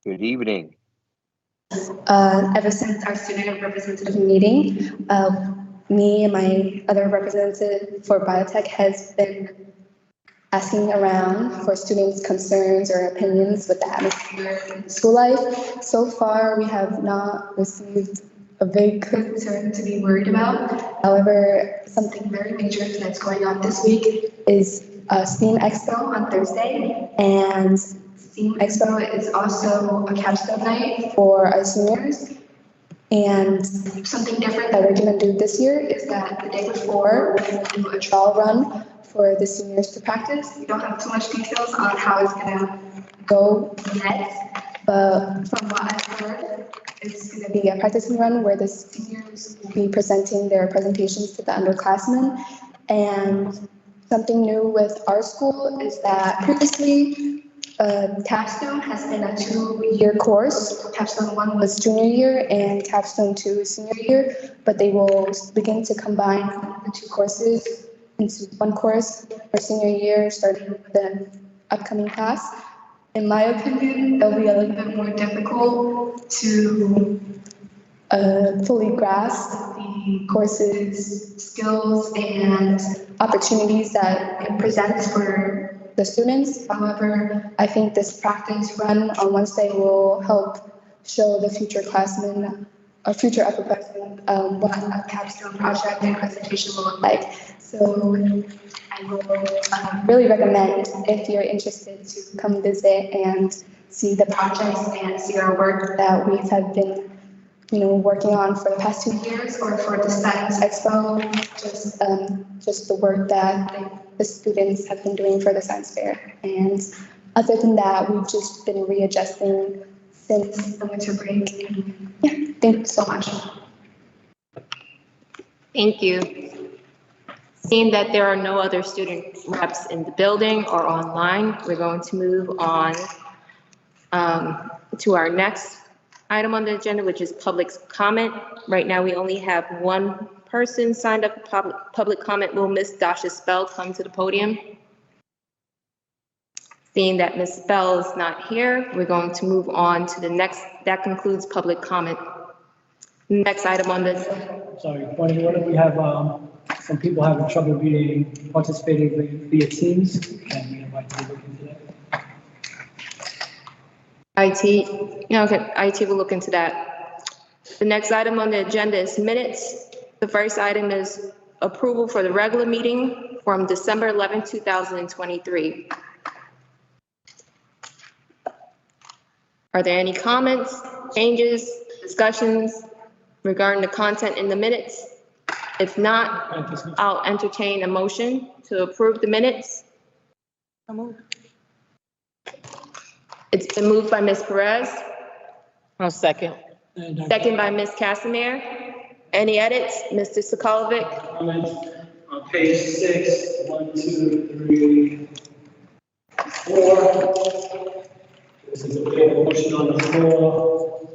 Good evening. Ever since our student representative meeting, me and my other representative for biotech has been asking around for students' concerns or opinions with the atmosphere in school life. So far, we have not received a big concern to be worried about. However, something very major that's going on this week is STEAM Expo on Thursday, and STEAM Expo is also a capstone night for our seniors. And something different that we're going to do this year is that the day before, we're going to do a trial run for the seniors to practice. We don't have too much details on how it's going to go yet, but from what I've heard, it's going to be a practicing run where the seniors will be presenting their presentations to the underclassmen. And something new with our school is that previously, Capstone has been a 2-year course. Capstone 1 was junior year and Capstone 2 is senior year, but they will begin to combine the 2 courses into 1 course for senior year starting with the upcoming class. In my opinion, it'll be a little bit more difficult to fully grasp the course's skills and opportunities that it presents for the students. However, I think this practice run on Wednesday will help show the future classmen or future upperclassmen what a capstone project and presentation will look like. So I will really recommend, if you're interested, to come visit and see the projects and see our work that we have been working on for the past 2 years, or for the Science Expo, just the work that the students have been doing for the science fair. And other than that, we've just been readjusting since the winter break. Yeah, thank you so much. Thank you. Seeing that there are no other student reps in the building or online, we're going to move on to our next item on the agenda, which is public comment. Right now, we only have 1 person signed up for public comment. Will Ms. Dasha Spell come to the podium? Seeing that Ms. Spell is not here, we're going to move on to the next. That concludes public comment. Next item on this. Sorry, point of order. We have some people having trouble participating via Teams. And we invite you to look into that. IT, yeah, okay, IT will look into that. The next item on the agenda is minutes. The first item is approval for the regular meeting from December 11, 2023. Are there any comments, changes, discussions regarding the content in the minutes? If not, I'll entertain a motion to approve the minutes. It's been moved by Ms. Perez. I'll second. Second by Ms. Casimir. Any edits? Mr. Sokolovic? Comments on page 6, 1, 2, 3, 4. This is a motion on the floor.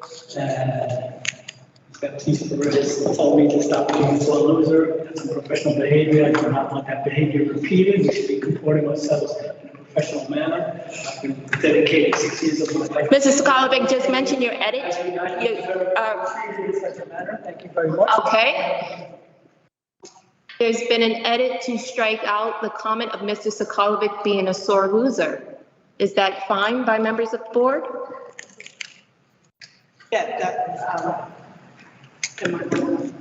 Ms. Perez told me to stop being a sore loser. That's unprofessional behavior. I do not want that behavior repeated. We should be comporting ourselves in a professional manner. I've been dedicated 6 years of my life. Mr. Sokolovic, just mention your edit. Thank you very much. Okay. There's been an edit to strike out the comment of Mr. Sokolovic being a sore loser. Is that fine by members of the board? Yeah,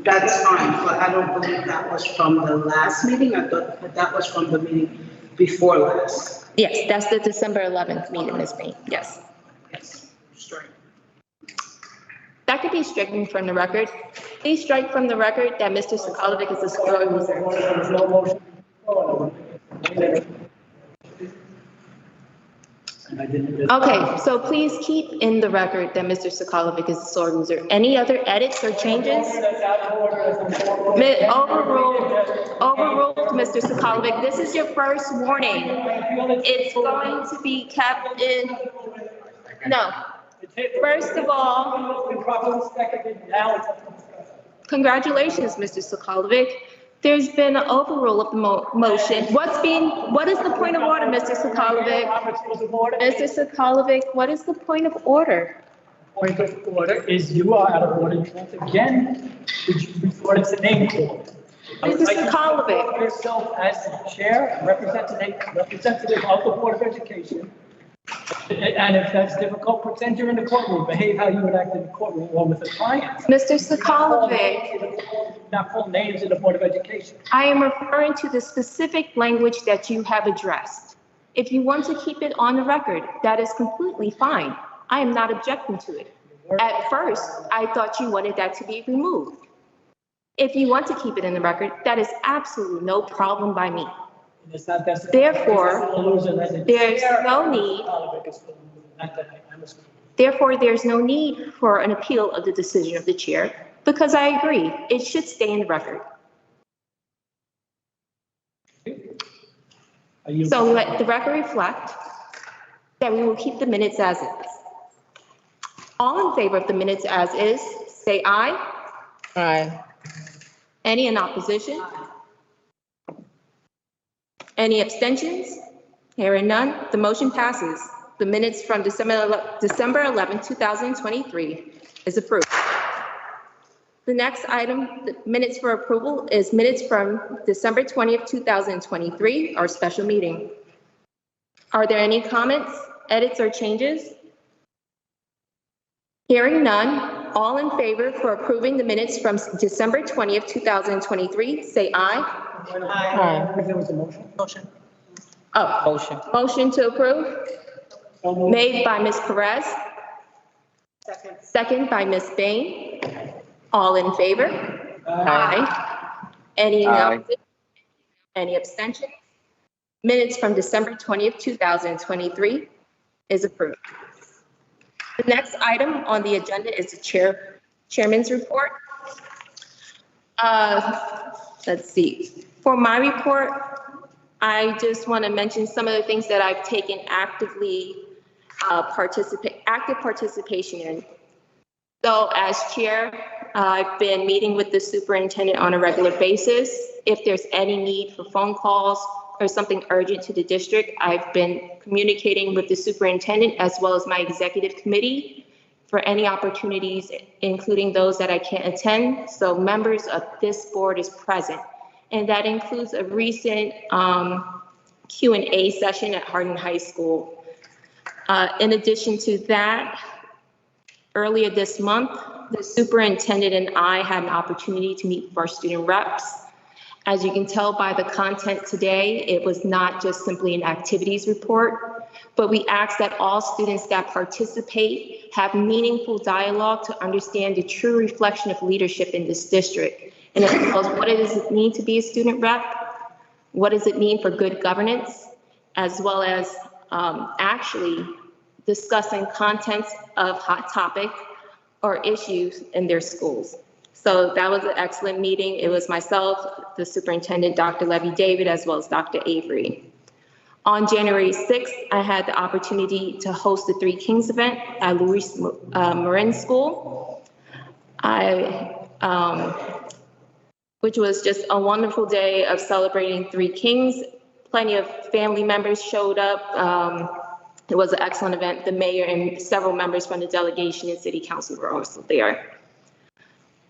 that's fine, but I don't believe that was from the last meeting. I thought that was from the meeting before last. Yes, that's the December 11th meeting, Ms. Payne. Yes. Yes, straight. That could be stricken from the record. Please strike from the record that Mr. Sokolovic is a sore loser. Okay, so please keep in the record that Mr. Sokolovic is a sore loser. Any other edits or changes? Overruled, Mr. Sokolovic. This is your first warning. It's going to be kept in. No. First of all, congratulations, Mr. Sokolovic. There's been an overrule of the motion. What is the point of order, Mr. Sakalovic? Robert's Rules of Order. Mr. Sakalovic, what is the point of order? Point of order is you are out of order once again. Before it's a name call. I would Mr. like you to Sakalovic. call yourself as the chair, and representative of the Board of Education. And if that's difficult, pretend you're in the courtroom. Behave how you would act in the courtroom or with a client. Mr. Sakalovic, Not call names in the Board of Education. I am referring to the specific language that you have addressed. If you want to keep it on the record, that is completely fine. I am not objecting to it. At first, I thought you wanted that to be removed. If you want to keep it in the record, that is absolutely no problem by me. It's not that. Therefore, there's no need. Therefore, there's no need for an appeal of the decision of the chair, because I agree, it should stay in the record. So let the record reflect that we will keep the minutes as is. All in favor of the minutes as is, say aye. Aye. Any in opposition? Any abstentions? Hearing none, the motion passes. The minutes from December 11, 2023 is approved. The next item, the minutes for approval, is minutes from December 20th, 2023, our special meeting. Are there any comments, edits, or changes? Hearing none, all in favor for approving the minutes from December 20th, 2023, say aye. Aye. There was a motion. Oh, Motion. motion to approve, made by Ms. Perez, second by Ms. Bain. All in favor? Aye. Any opposition? Any abstention? Minutes from December 20th, 2023 is approved. The next item on the agenda is the chairman's report. Let's see. For my report, I just want to mention some of the things that I've taken active participation in. So as chair, I've been meeting with the superintendent on a regular basis. If there's any need for phone calls or something urgent to the district, I've been communicating with the superintendent as well as my executive committee for any opportunities, including those that I can't attend. So members of this board is present. And that includes a recent Q&A session at Hardin High School. In addition to that, earlier this month, the superintendent and I had an opportunity to meet with our student reps. As you can tell by the content today, it was not just simply an activities report, but we asked that all students that participate have meaningful dialogue to understand the true reflection of leadership in this district. And as well as what does it mean to be a student rep? What does it mean for good governance? As well as actually discussing contents of hot topic or issues in their schools. So that was an excellent meeting. It was myself, the superintendent, Dr. Levy David, as well as Dr. Avery. On January 6th, I had the opportunity to host the Three Kings event at Louis Marin School. Which was just a wonderful day of celebrating Three Kings. Plenty of family members showed up. It was an excellent event. The mayor and several members from the delegation and city council were also there.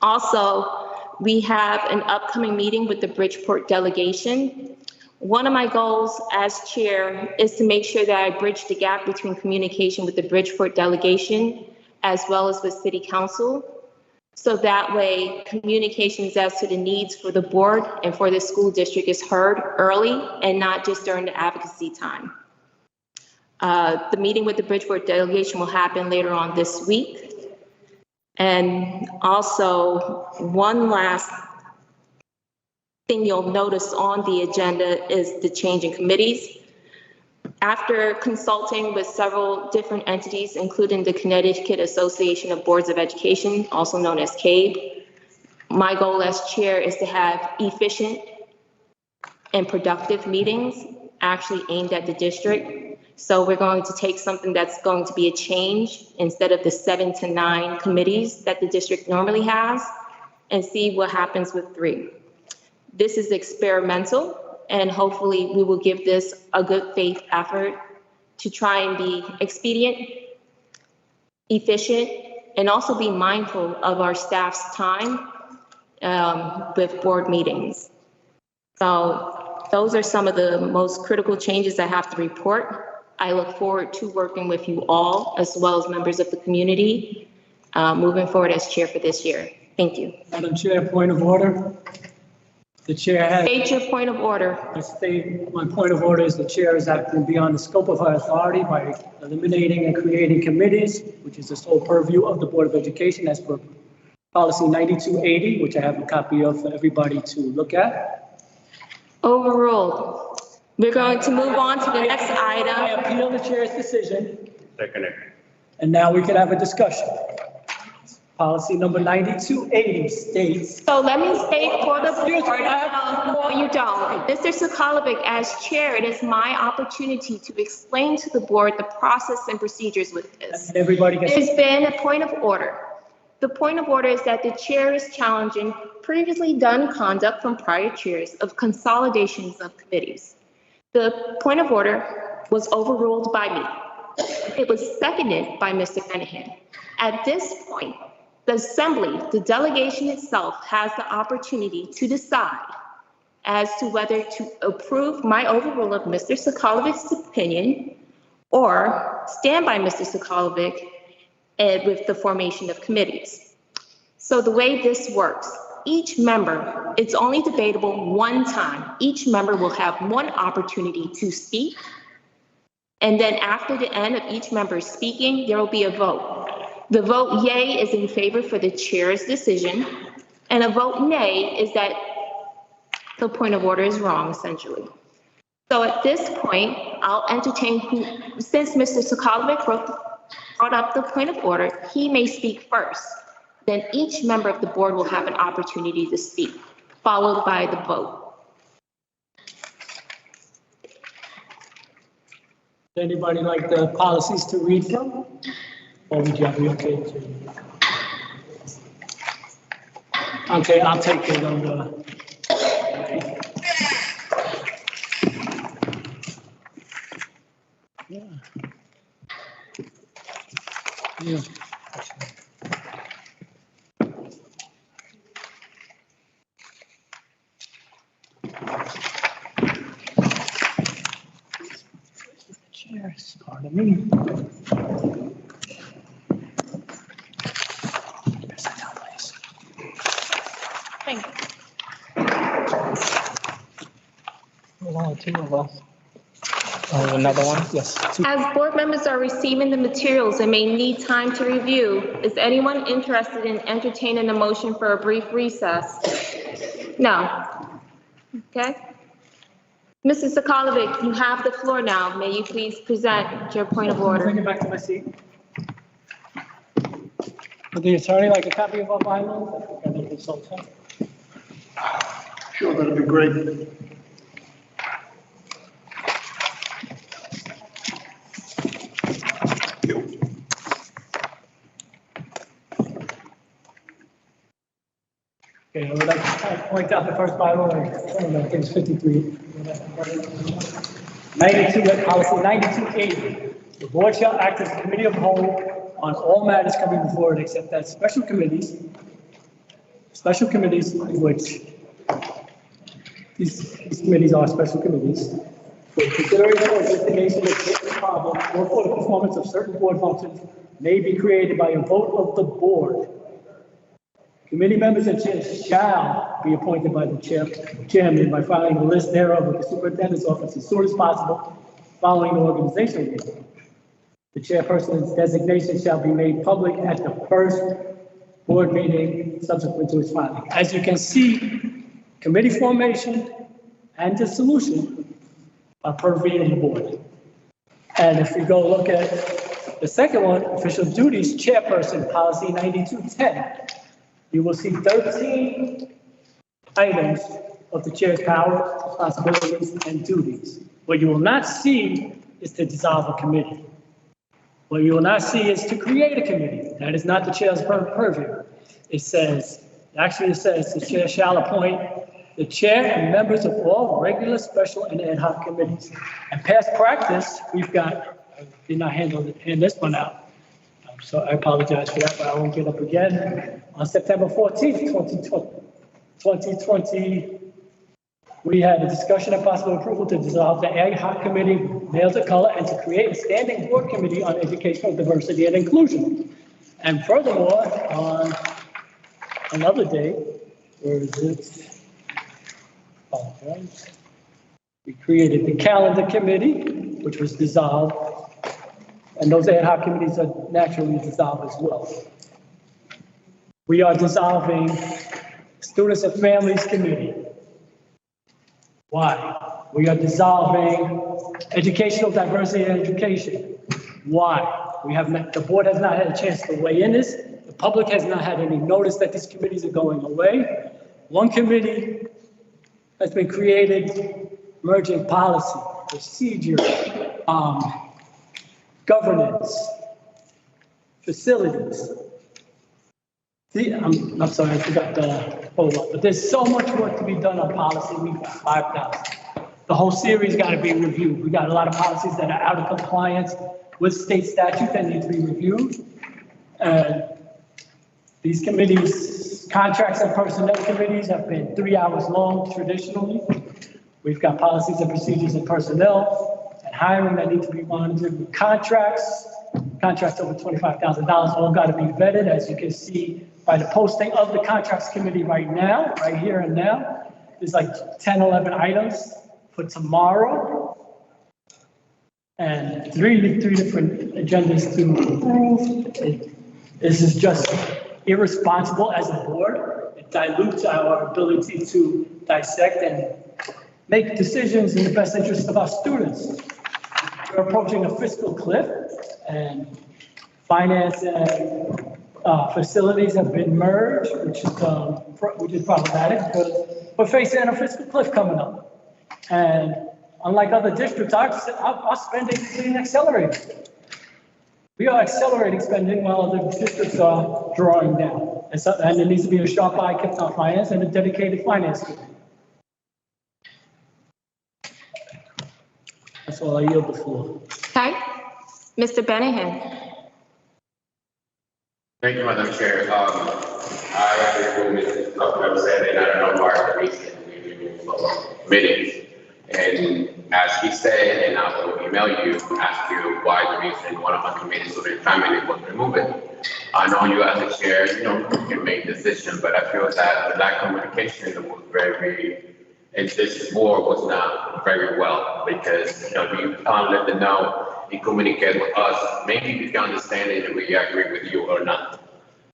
Also, we have an upcoming meeting with the Bridgeport delegation. One of my goals as chair is to make sure that I bridge the gap between communication with the Bridgeport delegation as well as with city council. So that way, communications as to the needs for the board and for the school district is heard early and not just during the advocacy time. The meeting with the Bridgeport delegation will happen later on this week. And also, one last thing you'll notice on the agenda is the change in committees. After consulting with several different entities, including the Connecticut Association of Boards of Education, also known as CABE, my goal as chair is to have efficient and productive meetings actually aimed at the district. So we're going to take something that's going to be a change instead of the 7 to 9 committees that the district normally has and see what happens with 3. This is experimental, and hopefully we will give this a good faith effort to try and be expedient, efficient, and also be mindful of our staff's time with board meetings. So those are some of the most critical changes I have to report. I look forward to working with you all, as well as members of the community, moving forward as chair for this year. Thank you. Madam Chair, point of order. The chair has. State your point of order. My point of order is the chair is acting beyond the scope of her authority by eliminating and creating committees, which is the sole purview of the Board of Education as per policy 9280, which I have a copy of for everybody to look at. Overruled. We're going to move on to the next I item. appeal the chair's decision, Second. and now we can have a discussion. Policy number 9280 states. So let me state for the Excuse board, me, no, you don't. Mr. Sokolovic, as chair, it is my opportunity to explain to the board the process and procedures with this. And everybody gets. There's been a point of order. The point of order is that the chair is challenging previously done conduct from prior chairs of consolidations of committees. The point of order was overruled by me. It was seconded by Mr. Menahan. At this point, the assembly, the delegation itself, has the opportunity to decide as to whether to approve my overrule of Mr. Sokolovic's opinion or stand by Mr. Sokolovic with the formation of committees. So the way this works, each member, it's only debatable one time. Each member will have one opportunity to speak. And then after the end of each member speaking, there will be a vote. The vote yay is in favor for the chair's decision, and a vote nay is that the point of order is wrong, essentially. So at this point, I'll entertain since Mr. Sokolovic brought up the point of order, he may speak first. Then each member of the board will have an opportunity to speak, followed by the vote. Does anybody like the policies to read from? Or would you be okay to? Okay, I'll take it on the. Yeah. Yeah. Cheers, pardon me. Sit down, please. Thank you. There's only two of us. Oh, another one? Yes. As board members are receiving the materials and may need time to review, is anyone interested in entertaining a motion for a brief recess? No. Okay. Mrs. Sokolovic, you have the floor now. May you please present your point of order? Bring it back to my seat. Would the attorney like a copy of our bylaws? And the consultant? Sure, that'd be great. Okay, I would like to point out the first bylaw, I think it's 53. 92, policy 9280. The board shall act as a committee of whole on all matters coming before it, except that special committees, which these committees are special committees, for consideration or investigation of certain problems or for the performance of certain board functions may be created by a vote of the board. Committee members and chairs shall be appointed by the chairman by filing a list thereof with the superintendent's office as soon as possible following the organizational meeting. The chairperson's designation shall be made public at the first board meeting subsequent to its filing. As you can see, committee formation and dissolution are purview of the board. And if we go look at the second one, official duties, chairperson, policy 9210. You will see 13 items of the chair's powers, responsibilities, and duties. What you will not see is to dissolve a committee. What you will not see is to create a committee. That is not the chair's purview. It says the chair shall appoint the chair and members of all regular, special, and ad hoc committees. And past practice, we've got, I did not hand this one out. So I apologize for that, but I won't get up again. On September 14th, 2020, we had a discussion of possible approval to dissolve the ad hoc committee, Males of Color, and to create a standing board committee on educational diversity and inclusion. And furthermore, on another day, where is it? Oh, right. We created the calendar committee, which was dissolved. And those ad hoc committees are naturally dissolved as well. We are dissolving Students and Families Committee. Why? We are dissolving Educational Diversity and Education. Why? The board has not had a chance to weigh in this. The public has not had any notice that these committees are going away. One committee has been created, merging policy, procedure, governance, facilities. I'm sorry, I forgot the whole lot, but there's so much work to be done on policy. We've got 5,000. The whole series got to be reviewed. We got a lot of policies that are out of compliance with state statute that need to be reviewed. And these committees, contracts and personnel committees have been 3 hours long traditionally. We've got policies and procedures and personnel and hiring that need to be monitored with contracts over $25,000 all got to be vetted, as you can see by the posting of the contracts committee right now, right here and now. There's like 10, 11 items for tomorrow. And three different agendas to approve. This is just irresponsible as a board. It dilutes our ability to dissect and make decisions in the best interest of our students. We're approaching a fiscal cliff, and finance and facilities have been merged, which is problematic because we're facing a fiscal cliff coming up. And unlike other districts, our spending is being accelerated. We are accelerating spending while other districts are drawing down. And there needs to be a sharp eye kept on finance and a dedicated finance team. That's all, I yield the floor. Okay, Mr. Benningham. Thank you, Madam Chair. I agree with Mr. Tucker said, and I don't know why the reason we removed meetings. And as he said, and I will email you, ask you why the reason one of my committees for the time and it was removed. I know you as a chair, you can make decisions, but I feel that the lack of communication was and this board was not very well because, we can't let them know and communicate with us. Maybe we can understand it and we agree with you or not.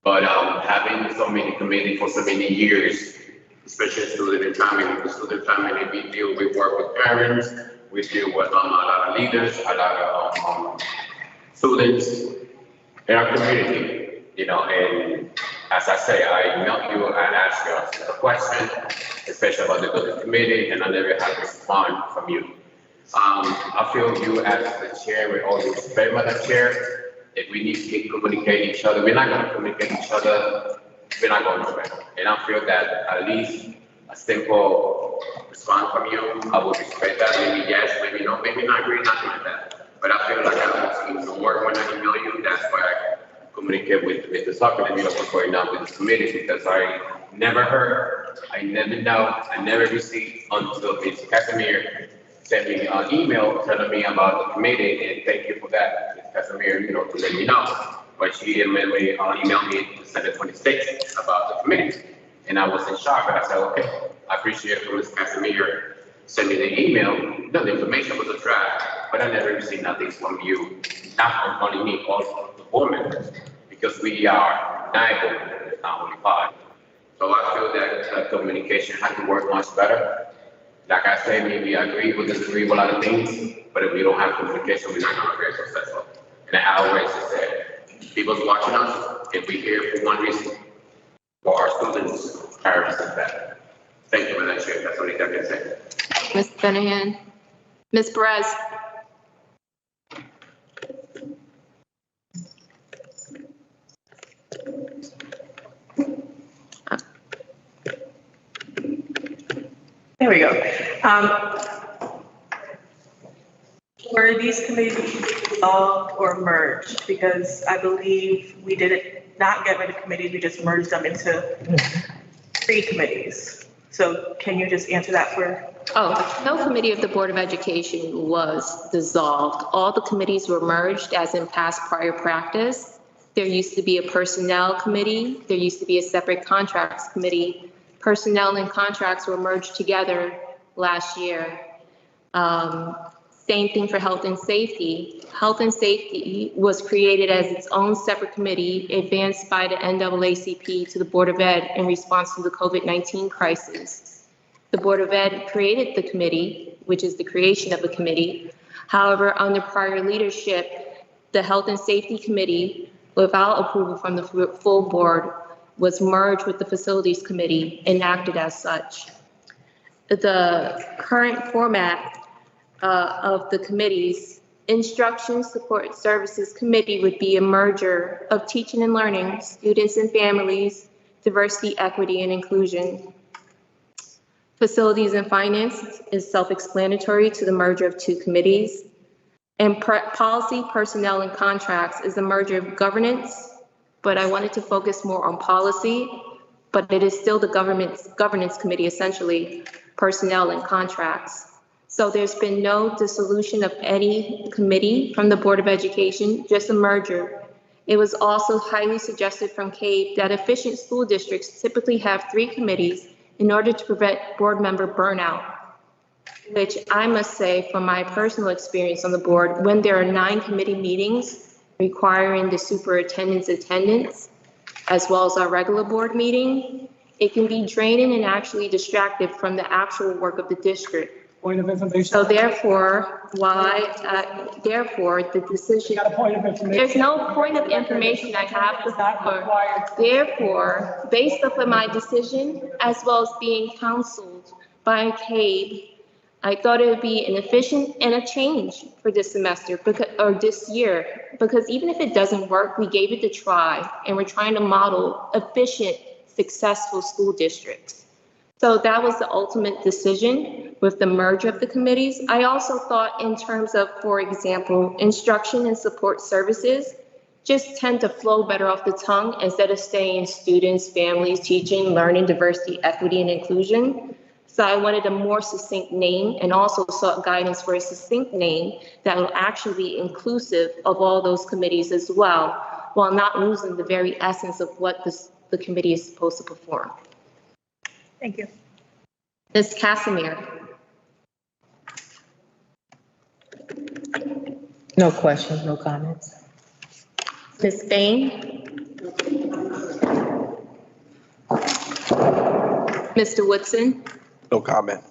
But having so many committees for so many years, especially student family, we deal, we work with parents, we deal with a lot of leaders, a lot of students in our community, and as I say, I emailed you and asked you a question, especially about the building committee, and I never had a response from you. I feel you as the chair, with all due respect, Madam Chair, if we need to keep communicating each other, we're not going to communicate each other, we're not going to. And I feel that at least a simple response from you, I would respect that. Maybe yes, maybe no, maybe not agree, nothing like that. But I feel like I need to work when I email you. That's why I communicate with Mr. Tucker and what's going on with this committee, because I never heard, I never know, I never received until Ms. Casimir sent me an email telling me about the committee, and thank you for that, Ms. Casimir, to let me know. But she emailed me December 26th about the committee, and I was in shock, but I said, okay, I appreciate for Ms. Casimir send me the email, the information was a draft, but I never received nothing from you, not only me, all the board members, because we are 9 board members, not only 5. So I feel that communication has to work much better. Like I said, maybe I agree or disagree with a lot of things, but if we don't have communication, we're not going to be very successful. And I always said, people's watching us, if we here for one reason, for our students, parents, and that. Thank you, Madam Chair. That's what I can say. Ms. Benningham. Ms. Perez. There we go. Were these committees dissolved or merged? Because I believe we not get rid of committees, we just merged them into 3 committees. So can you just answer that for? Oh, no committee of the Board of Education was dissolved. All the committees were merged as in past prior practice. There used to be a personnel committee. There used to be a separate contracts committee. Personnel and contracts were merged together last year. Same thing for health and safety. Health and safety was created as its own separate committee advanced by the NAACP to the Board of Ed in response to the COVID-19 crisis. The Board of Ed created the committee, which is the creation of a committee. However, under prior leadership, the Health and Safety Committee, without approval from the full board, was merged with the Facilities Committee and acted as such. The current format of the committees, Instruction Support Services Committee would be a merger of teaching and learning, students and families, diversity, equity, and inclusion. Facilities and Finance is self-explanatory to the merger of 2 committees. And Policy, Personnel, and Contracts is a merger of governance, but I wanted to focus more on policy, but it is still the governance committee, essentially, personnel and contracts. So there's been no dissolution of any committee from the Board of Education, just a merger. It was also highly suggested from CABE that efficient school districts typically have 3 committees in order to prevent board member burnout, which I must say from my personal experience on the board, when there are 9 committee meetings requiring the superintendent's attendance, as well as our regular board meeting, it can be draining and actually distracted from the actual work of the district. Point of information. So therefore, therefore, the decision, Got a point of information. there's no point of information I have to, therefore, based upon my decision, as well as being counseled by CABE, I thought it would be an efficient and a change for this semester, or this year, because even if it doesn't work, we gave it a try, and we're trying to model efficient, successful school districts. So that was the ultimate decision with the merger of the committees. I also thought in terms of, for example, instruction and support services just tend to flow better off the tongue instead of saying students, families, teaching, learning, diversity, equity, and inclusion. So I wanted a more succinct name and also sought guidance for a succinct name that will actually be inclusive of all those committees as well, while not losing the very essence of what the committee is supposed to perform. Thank you. Ms. Casimir. No questions, no comments. Ms. Bain. Mr. Woodson. No comment.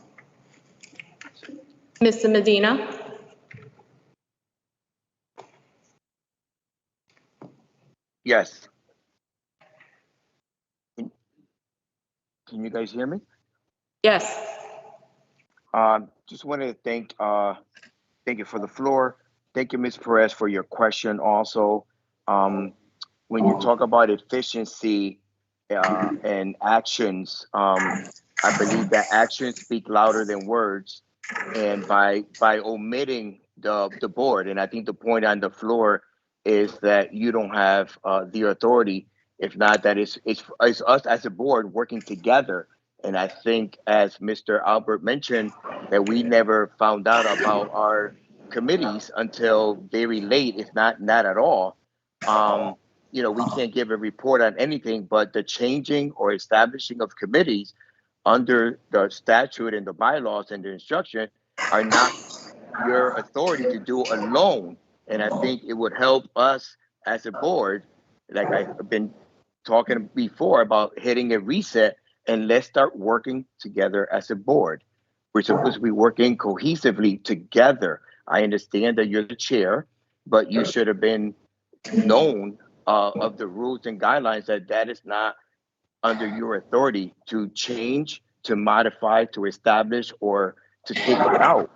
Mr. Medina. Yes. Can you guys hear me? Yes. Just wanted to thank you for the floor. Thank you, Ms. Perez, for your question also. When you talk about efficiency and actions, I believe that actions speak louder than words. And by omitting the board, and I think the point on the floor is that you don't have the authority. If not, that it's us as a board working together. And I think, as Mr. Albert mentioned, that we never found out about our committees until very late, if not at all. You know, we can't give a report on anything, but the changing or establishing of committees under the statute and the bylaws and the instruction are not your authority to do alone. And I think it would help us as a board, like I've been talking before about hitting a reset, and let's start working together as a board. We're supposed to be working cohesively together. I understand that you're the chair, but you should have been known of the rules and guidelines that is not under your authority to change, to modify, to establish, or to take it out.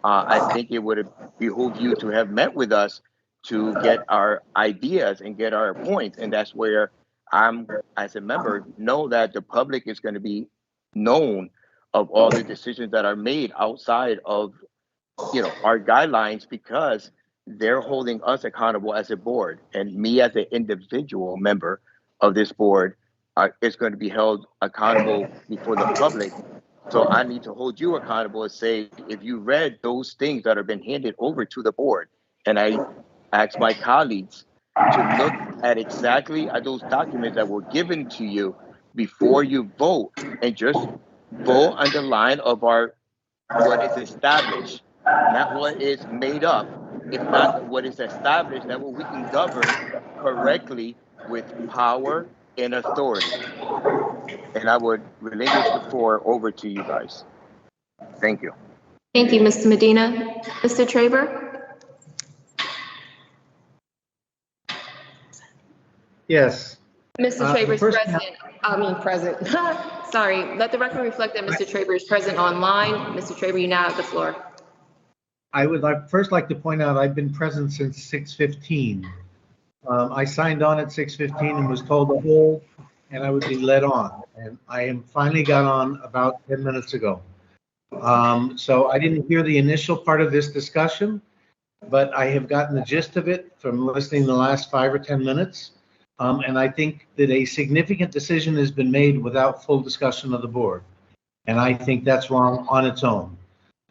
I think it would have behooved you to have met with us to get our ideas and get our points. And that's where I'm, as a member, know that the public is going to be known of all the decisions that are made outside of, our guidelines, because they're holding us accountable as a board, and me as an individual member of this board is going to be held accountable before the public. So I need to hold you accountable and say, if you read those things that have been handed over to the board, and I ask my colleagues to look at exactly at those documents that were given to you before you vote, and just vote on the line of what is established, not what is made up. If not what is established, that way we can govern correctly with power and authority. And I would relinquish the floor over to you guys. Thank you. Thank you, Mr. Medina. Mr. Traber? Yes. Mr. Traber is first- present. Sorry, let the record reflect that Mr. Traber is present online. Mr. Traber, you now have the floor. I would first like to point out I've been present since 6:15. I signed on at 6:15 and was told to hold, and I would be led on. And I am finally got on about 10 minutes ago. So I didn't hear the initial part of this discussion, but I have gotten the gist of it from listening to the last 5 or 10 minutes. And I think that a significant decision has been made without full discussion of the board. And I think that's wrong on its own.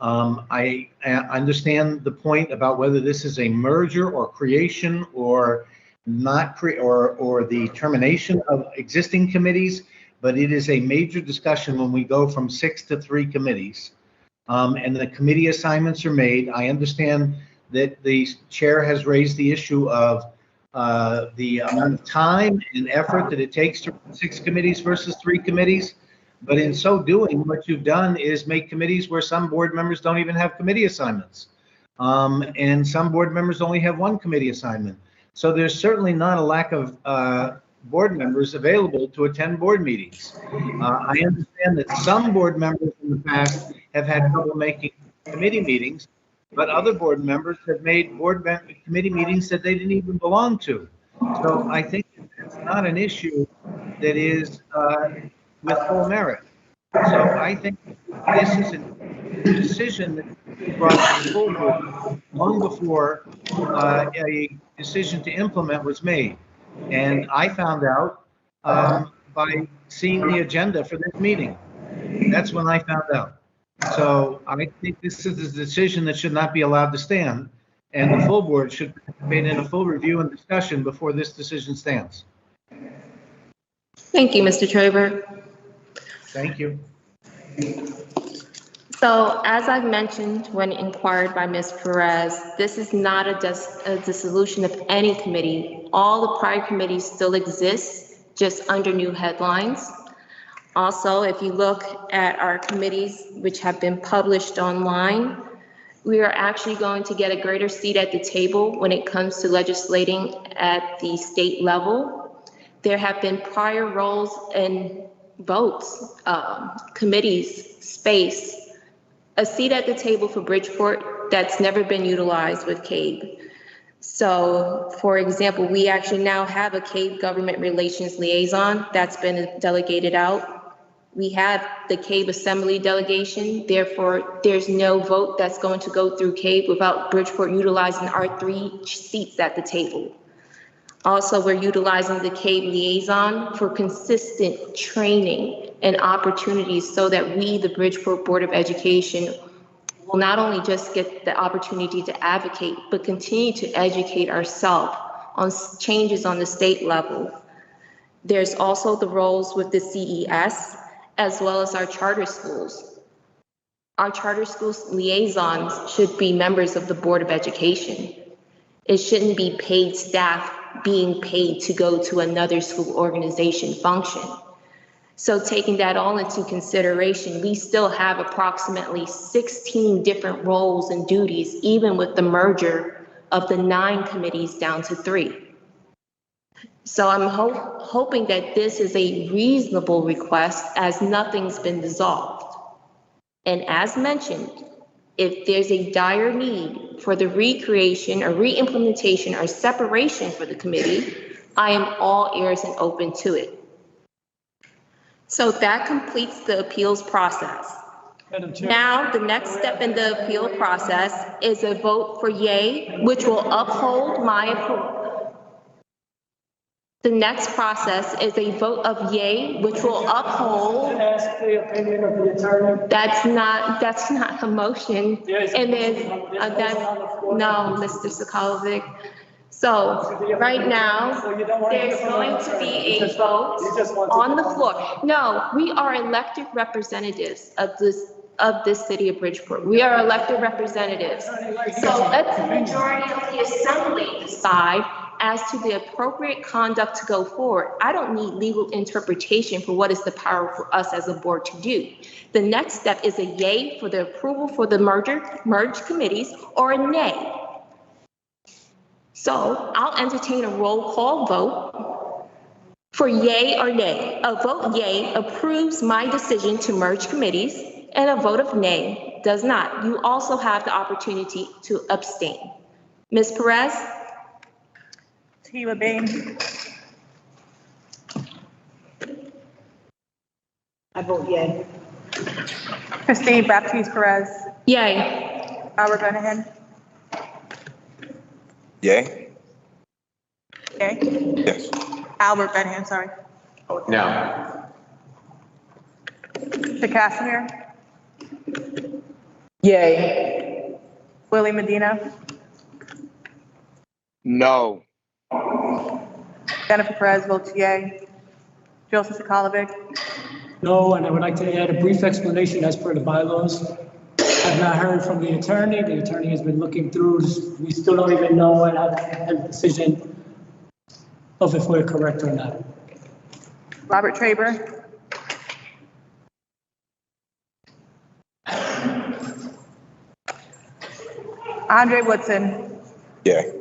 I understand the point about whether this is a merger or creation or not or the termination of existing committees, but it is a major discussion when we go from 6 to 3 committees. And the committee assignments are made. I understand that the chair has raised the issue of the amount of time and effort that it takes to run 6 committees versus 3 committees. But in so doing, what you've done is make committees where some board members don't even have committee assignments. And some board members only have 1 committee assignment. So there's certainly not a lack of board members available to attend board meetings. I understand that some board members in the past have had trouble making committee meetings, but other board members have made committee meetings that they didn't even belong to. So I think it's not an issue that is with full merit. So I think this is a decision that was brought to the full board long before a decision to implement was made. And I found out by seeing the agenda for this meeting. That's when I found out. So I think this is a decision that should not be allowed to stand, and the full board should participate in a full review and discussion before this decision stands. Thank you, Mr. Traber. Thank you. So as I've mentioned when inquired by Ms. Perez, this is not a dissolution of any committee. All the prior committees still exist, just under new headlines. Also, if you look at our committees, which have been published online, we are actually going to get a greater seat at the table when it comes to legislating at the state level. There have been prior roles and votes, committees, space, a seat at the table for Bridgeport that's never been utilized with CABE. So, for example, we actually now have a CABE government relations liaison that's been delegated out. We have the CABE assembly delegation, therefore there's no vote that's going to go through CABE without Bridgeport utilizing our 3 seats at the table. Also, we're utilizing the CABE liaison for consistent training and opportunities so that we, the Bridgeport Board of Education, will not only just get the opportunity to advocate, but continue to educate ourselves on changes on the state level. There's also the roles with the CES, as well as our charter schools. Our charter schools liaisons should be members of the Board of Education. It shouldn't be paid staff being paid to go to another school organization function. So taking that all into consideration, we still have approximately 16 different roles and duties, even with the merger of the 9 committees down to 3. So I'm hoping that this is a reasonable request, as nothing's been dissolved. And as mentioned, if there's a dire need for the recreation or re-implementation or separation for the committee, I am all ears and open to it. So that completes the appeals process. Madam Chair. Now, the next step in the appeal process is a vote for yay, which will uphold my approval. The next process is a vote of yay, which will uphold. Ask the opinion of the attorney. That's not a motion. Yes. And there's, no, Mr. Sokolovic. So, right now, there's going to be a vote on the floor. No, we are elected representatives of this city of Bridgeport. We are elected representatives. So let the majority of the assembly decide as to the appropriate conduct to go forward. I don't need legal interpretation for what is the power for us as a board to do. The next step is a yay for the approval for the merged committees or a nay. So I'll entertain a roll call vote for yay or nay. A vote yay approves my decision to merge committees, and a vote of nay does not. You also have the opportunity to abstain. Ms. Perez? Tiva Bain. I vote yay. Christine Baptiste Perez. Yay. Albert Bennahan. Yay? Yay. Yes. Albert Bennahan, sorry. No. Mr. Casimir. Yay. Willie Medina. No. Jennifer Perez votes yay. Joseph Sokolovic. No, and I would like to add a brief explanation as per the bylaws. I've not heard from the attorney. The attorney has been looking through. We still don't even know and have a decision of if we're correct or not. Robert Traber. Andre Woodson. Yay.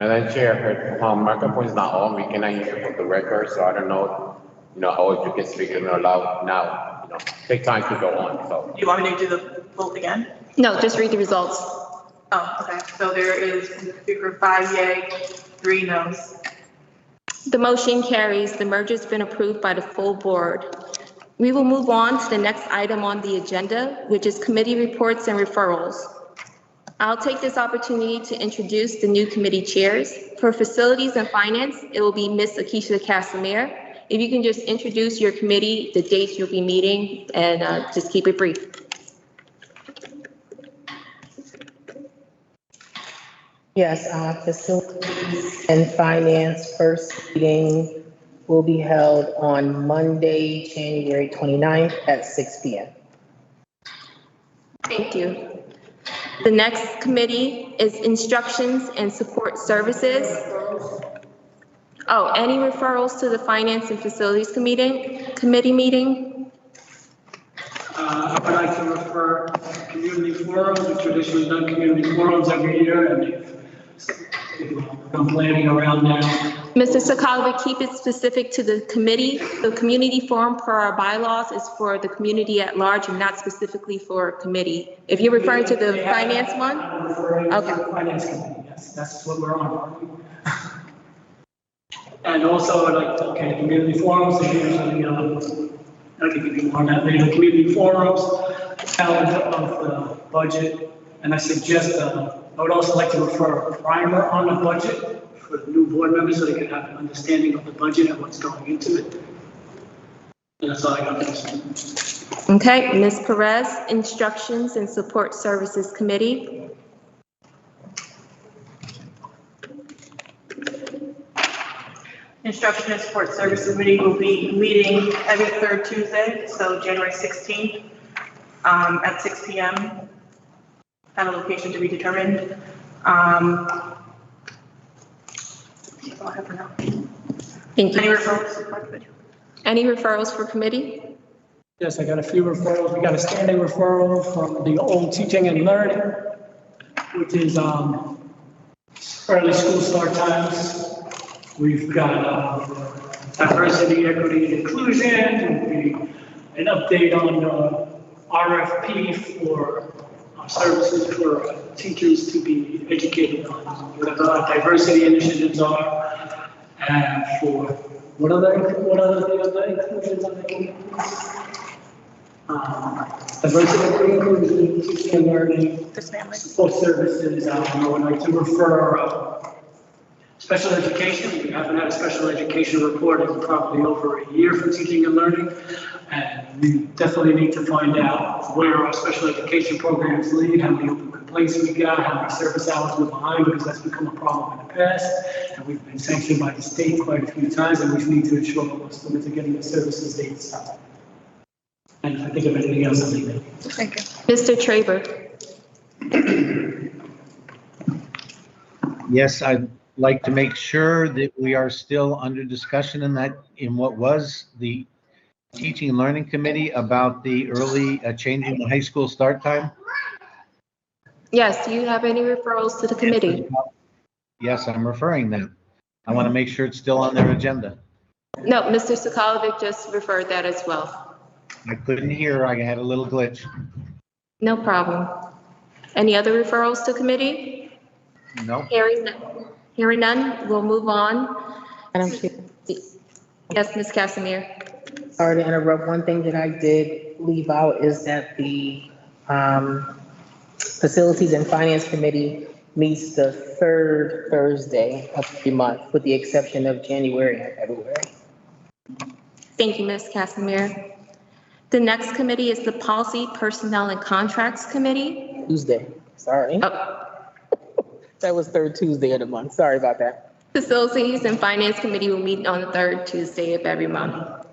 Madam Chair, her microphone is not on. We cannot hear from the record, so I don't know, how you can speak it aloud now. Take time to go on, so. You want me to do the vote again? No, just read the results. Oh, okay. So there is speaker 5 yay, 3 no's. The motion carries. The merger's been approved by the full board. We will move on to the next item on the agenda, which is committee reports and referrals. I'll take this opportunity to introduce the new committee chairs. For Facilities and Finance, it will be Ms. Akeisha Casimir. If you can just introduce your committee, the dates you'll be meeting, and just keep it brief. Yes, Facilities and Finance first meeting will be held on Monday, January 29th at 6 p.m. Thank you. The next committee is Instructions and Support Services. Oh, any referrals to the Finance and Facilities Committee meeting? I would like to refer to community forums. We've traditionally done community forums every year, and they've been planning around that. Mr. Sokolovic, keep it specific to the committee. The community forum per our bylaws is for the community at large and not specifically for a committee. If you're referring to the finance one? I'm referring to Okay. the finance committee, yes, that's what we're on. And also, community forums, they usually, I can give you more on that later, community forums, calendar of the budget, and I suggest, I would also like to refer a primer on the budget for the new board members so they can have an understanding of the budget and what's going into it. And that's all I got for this. Okay, Ms. Perez, Instructions and Support Services Committee. Instruction and Support Services Committee will be meeting every third Tuesday, so January 16th at 6 p.m. at a location to be determined. That's all I have for now. Thank Any you. referrals? Any referrals for committee? Yes, I got a few referrals. We got a standing referral from the old Teaching and Learning, which is early school start times. We've got diversity, equity, and inclusion, an update on the RFP for services for teachers to be educated on whatever our diversity initiatives are, and for what other inclusions are there? Diversity, inclusion, teaching and learning, This family. support services. I would like to refer special education. We haven't had a special education report in probably over a year for teaching and learning. And we definitely need to find out where our special education programs lead, how many open complaints we got, how many service hours we're behind, because that's become a problem in the past. And we've been sanctioned by the state quite a few times, and we need to ensure that our students are getting the services they need. And if I think of anything else, I'll leave it. Thank you. Mr. Traber. Yes, I'd like to make sure that we are still under discussion in what was the Teaching and Learning Committee about the early changing the high school start time. Yes, do you have any referrals to the committee? Yes, I'm referring them. I want to make sure it's still on their agenda. No, Mr. Sokolovic just referred that as well. I couldn't hear, I had a little glitch. No problem. Any other referrals to committee? No. Hearing none, we'll move on. Madam Chair, Yes, Ms. Casimir. sorry to interrupt. One thing that I did leave out is that the Facilities and Finance Committee meets the third Thursday of every month, with the exception of January and February. Thank you, Ms. Casimir. The next committee is the Policy, Personnel, and Contracts Committee. Tuesday, sorry. Oh, That was third Tuesday of the month. Sorry about that. Facilities and Finance Committee will meet on the third Tuesday of every month.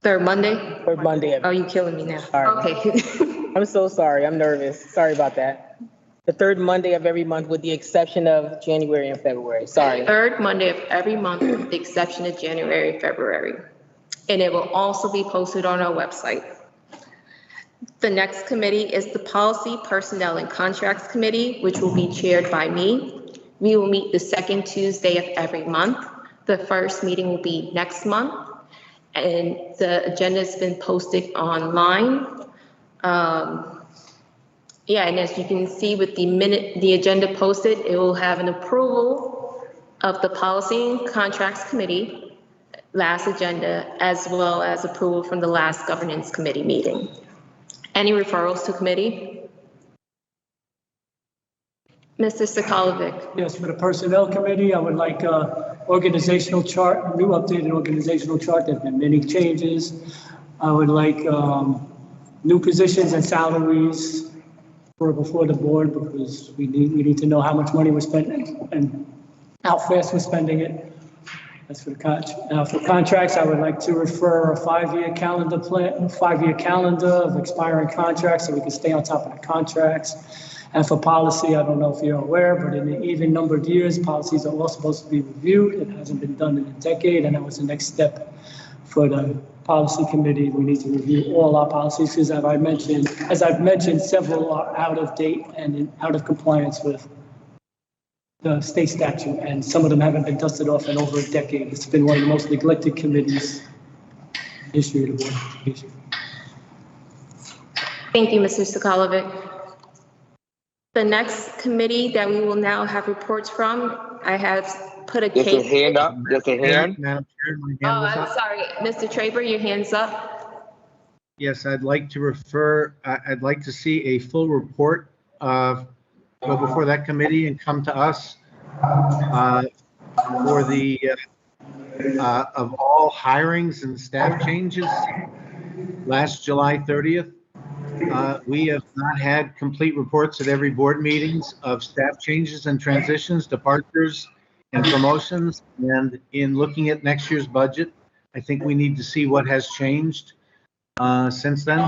Third Monday? Third Monday. Oh, you killing me now. Sorry. Okay. I'm so sorry. I'm nervous. Sorry about that. The third Monday of every month, with the exception of January and February. Sorry. Third Monday of every month, with the exception of January and February. And it will also be posted on our website. The next committee is the Policy, Personnel, and Contracts Committee, which will be chaired by me. We will meet the second Tuesday of every month. The first meeting will be next month, and the agenda has been posted online. Yeah, and as you can see with the agenda posted, it will have an approval of the Policy and Contracts Committee, last agenda, as well as approval from the last Governance Committee meeting. Any referrals to committee? Mr. Sokolovic. Yes, for the Personnel Committee, I would like organizational chart, new updated organizational chart. There've been many changes. I would like new positions and salaries for before the board, because we need to know how much money we're spending and how fast we're spending it. That's for the for contracts, I would like to refer a 5-year calendar plan, 5-year calendar of expiring contracts, so we can stay on top of the contracts. And for policy, I don't know if you're aware, but in the even numbered years, policies are all supposed to be reviewed. It hasn't been done in a decade, and that was the next step for the policy committee. We need to review all our policies, because as I've mentioned, several are out of date and out of compliance with the state statute, and some of them haven't been dusted off in over a decade. It's been one of the most neglected committees in the history of the board of education. Thank you, Mr. Sokolovic. The next committee that we will now have reports from, I have put a There's case. a hand up. There's a hand. Madam Chair, my Oh, hand was I'm up. sorry, Mr. Traber, your hand's up. Yes, I'd like to see a full report go before that committee and come to us for the of all hirings and staff changes last July 30th. We have not had complete reports at every board meetings of staff changes and transitions, departures, and promotions. And in looking at next year's budget, I think we need to see what has changed since then.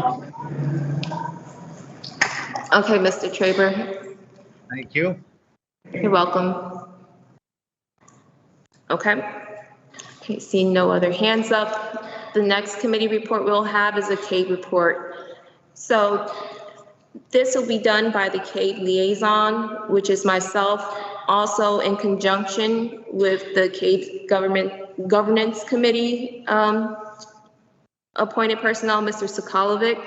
Okay, Mr. Traber, Thank you. you're welcome. Okay. Okay, seeing no other hands up. The next committee report we'll have is a CADE report. So this will be done by the CADE liaison, which is myself, also in conjunction with the CADE Governance Committee appointed personnel, Mr. Sokolovic.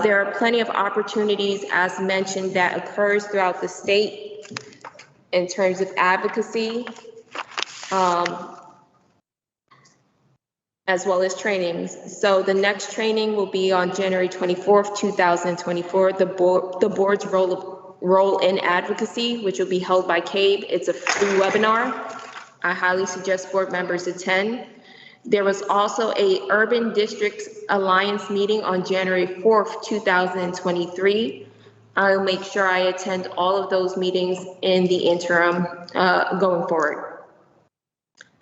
There are plenty of opportunities, as mentioned, that occurs throughout the state in terms of advocacy. as well as trainings. So the next training will be on January 24th, 2024, the board's role in advocacy, which will be held by CABE. It's a free webinar. I highly suggest board members attend. There was also a Urban Districts Alliance meeting on January 4th, 2023. I'll make sure I attend all of those meetings in the interim going forward.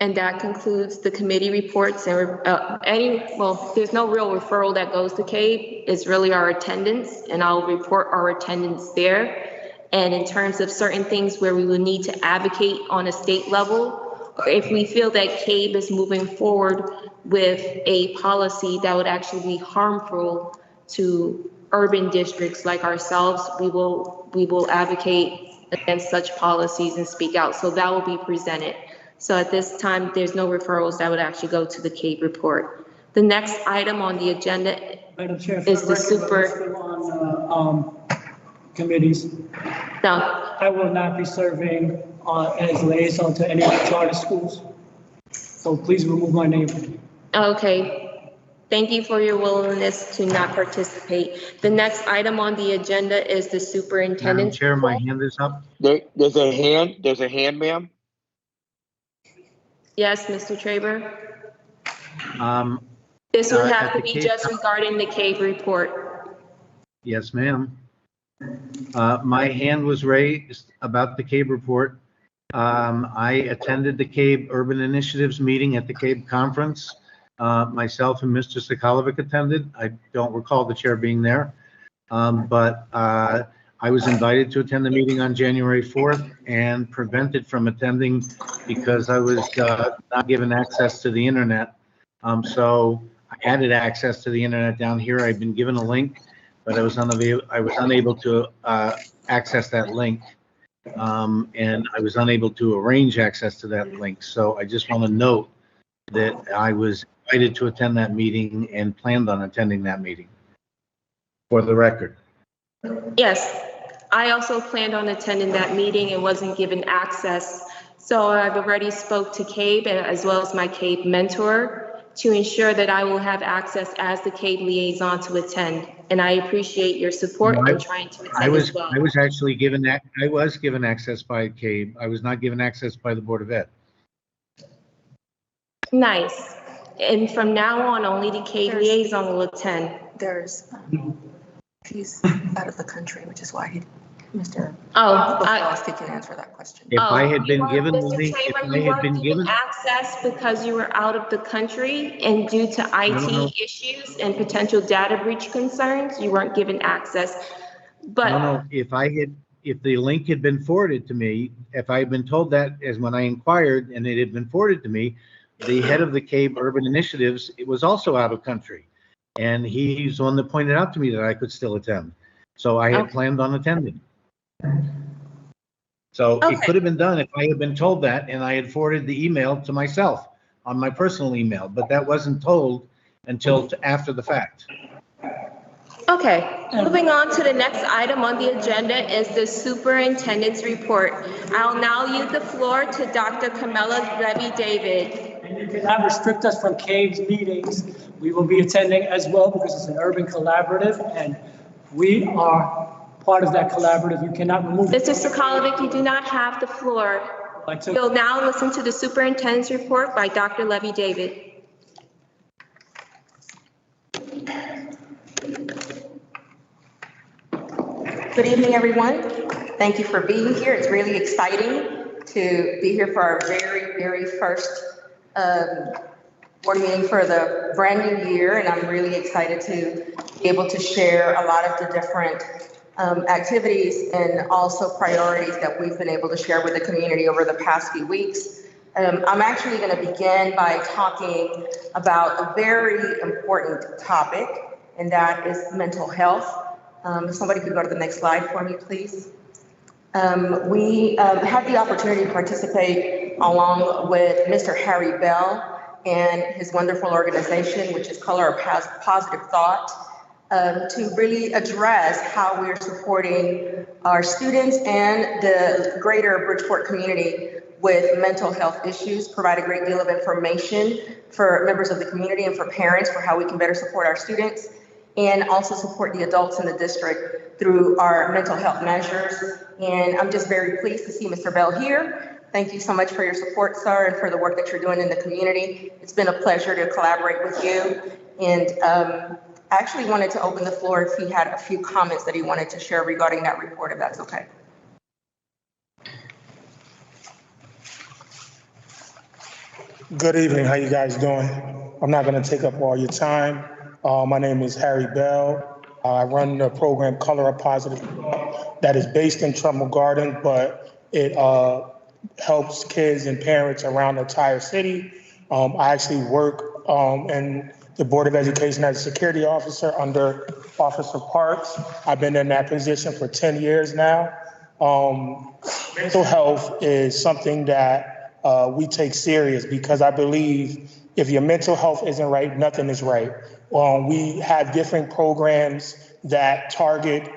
And that concludes the committee reports. And there's no real referral that goes to CABE. It's really our attendance, and I'll report our attendance there. And in terms of certain things where we will need to advocate on a state level, or if we feel that CABE is moving forward with a policy that would actually be harmful to urban districts like ourselves, we will advocate against such policies and speak out. So that will be presented. So at this time, there's no referrals that would actually go to the CABE report. The next item on the agenda is the super. On committees. No. I will not be serving as liaison to any of the charter schools. So please remove my name from you. Okay. Thank you for your willingness to not participate. The next item on the agenda is the superintendent's. Madam Chair, my hand is up. There's a hand, ma'am. Yes, Mr. Traber. This would have to be just regarding the CABE report. Yes, ma'am. My hand was raised about the CABE report. I attended the CABE Urban Initiatives meeting at the CABE conference. Myself and Mr. Sokolovic attended. I don't recall the chair being there. But I was invited to attend the meeting on January 4th and prevented from attending because I was not given access to the internet. So I added access to the internet down here. I've been given a link, but I was unable to access that link. And I was unable to arrange access to that link. So I just want to note that I was invited to attend that meeting and planned on attending that meeting, for the record. Yes, I also planned on attending that meeting and wasn't given access. So I've already spoke to CABE as well as my CABE mentor to ensure that I will have access as the CABE liaison to attend. And I appreciate your support in trying to attend as well. I was actually given that. I was given access by CABE. I was not given access by the Board of Ed. Nice. And from now on, only the CABE liaison will attend. He's out of the country, which is why Mr. I can answer that question. If I had been given the Mr. link, Tabor, if I had been given access because you were out of the country and due to IT issues and potential data breach concerns, you weren't given access. But no, if the link had been forwarded to me, if I had been told that as when I inquired and it had been forwarded to me, the head of the CABE Urban Initiatives, it was also out of country. And he's the one that pointed out to me that I could still attend. So I had planned on attending. So it could have been done if I had been told that and I had forwarded the email to myself on my personal email, but that wasn't told until after the fact. okay, moving on to the next item on the agenda is the superintendent's report. I'll now yield the floor to Dr. Camilla Levy-David. And you cannot restrict us from CABE's meetings. We will be attending as well because it's an urban collaborative and we are part of that collaborative. You cannot remove it. Mr. Sokolovic, you do not have the floor. You'll now listen to the superintendent's report by Dr. Levy-David. Good evening, everyone. Thank you for being here. It's really exciting to be here for our very first board meeting for the brand new year, and I'm really excited to be able to share a lot of the different activities and also priorities that we've been able to share with the community over the past few weeks. I'm actually going to begin by talking about a very important topic, and that is mental health. If somebody could go to the next slide for me, please. We had the opportunity to participate along with Mr. Harry Bell and his wonderful organization, which is Color of Positive Thought, to really address how we're supporting our students and the greater Bridgeport community with mental health issues, provide a great deal of information for members of the community and for parents for how we can better support our students, and also support the adults in the district through our mental health measures. And I'm just very pleased to see Mr. Bell here. Thank you so much for your support, sir, and for the work that you're doing in the community. It's been a pleasure to collaborate with you. And I actually wanted to open the floor if he had a few comments that he wanted to share regarding that report, if that's okay. Good evening. How you guys doing? I'm not going to take up all your time. My name is Harry Bell. I run the program Color a Positive Thought that is based in Trumbull Garden, but it helps kids and parents around the entire city. I actually work in the Board of Education as a security officer under Officer Parks. I've been in that position for 10 years now. Mental health is something that we take serious because I believe if your mental health isn't right, nothing is right. We have different programs that target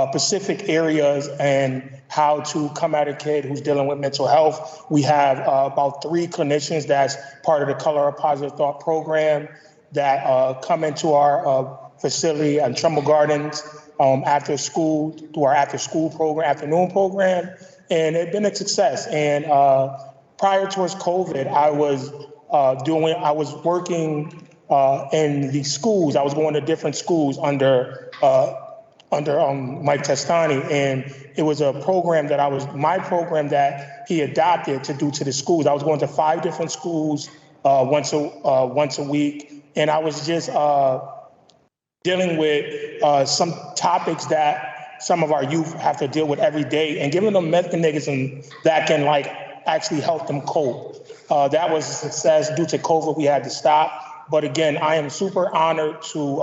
specific areas and how to come at a kid who's dealing with mental health. We have about 3 clinicians that's part of the Color a Positive Thought program that come into our facility at Trumbull Gardens after school, through our after-school program, afternoon program, and it's been a success. And prior towards COVID, I was working in the schools. I was going to different schools under Mike Testani, and it was a program that my program that he adopted to do to the schools. I was going to 5 different schools once a week, and I was just dealing with some topics that some of our youth have to deal with every day, and giving them mechanisms that can actually help them cope. That was a success. Due to COVID, we had to stop. But again, I am super honored to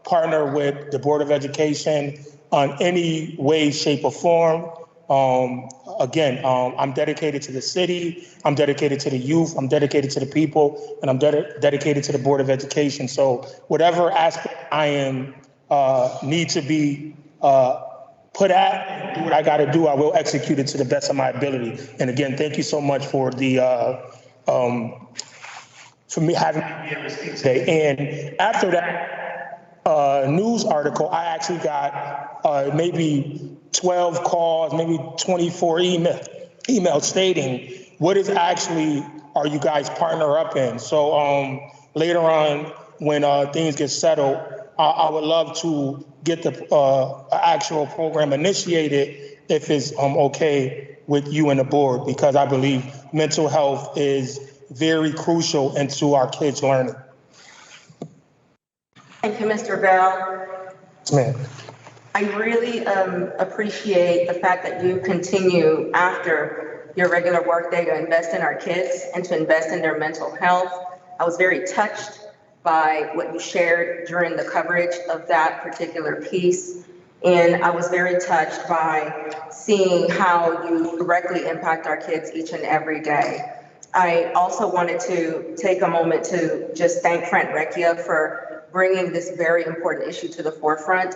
partner with the Board of Education on any way, shape, or form. I'm dedicated to the city, I'm dedicated to the youth, I'm dedicated to the people, and I'm dedicated to the Board of Education. So whatever aspect I am need to be put at, do what I got to do, I will execute it to the best of my ability. And again, thank you so much for for me having me here to speak today. And after that news article, I actually got maybe 12 calls, maybe 24 emails stating what is actually are you guys partner up in. So later on, when things get settled, I would love to get the actual program initiated if it's okay with you and the board, because I believe mental health is very crucial into our kids' learning. Thank you, Mr. Bell. Yes, ma'am. I really appreciate the fact that you continue after your regular workday to invest in our kids and to invest in their mental health. I was very touched by what you shared during the coverage of that particular piece. And I was very touched by seeing how you directly impact our kids each and every day. I also wanted to take a moment to just thank Frank Recchia for bringing this very important issue to the forefront.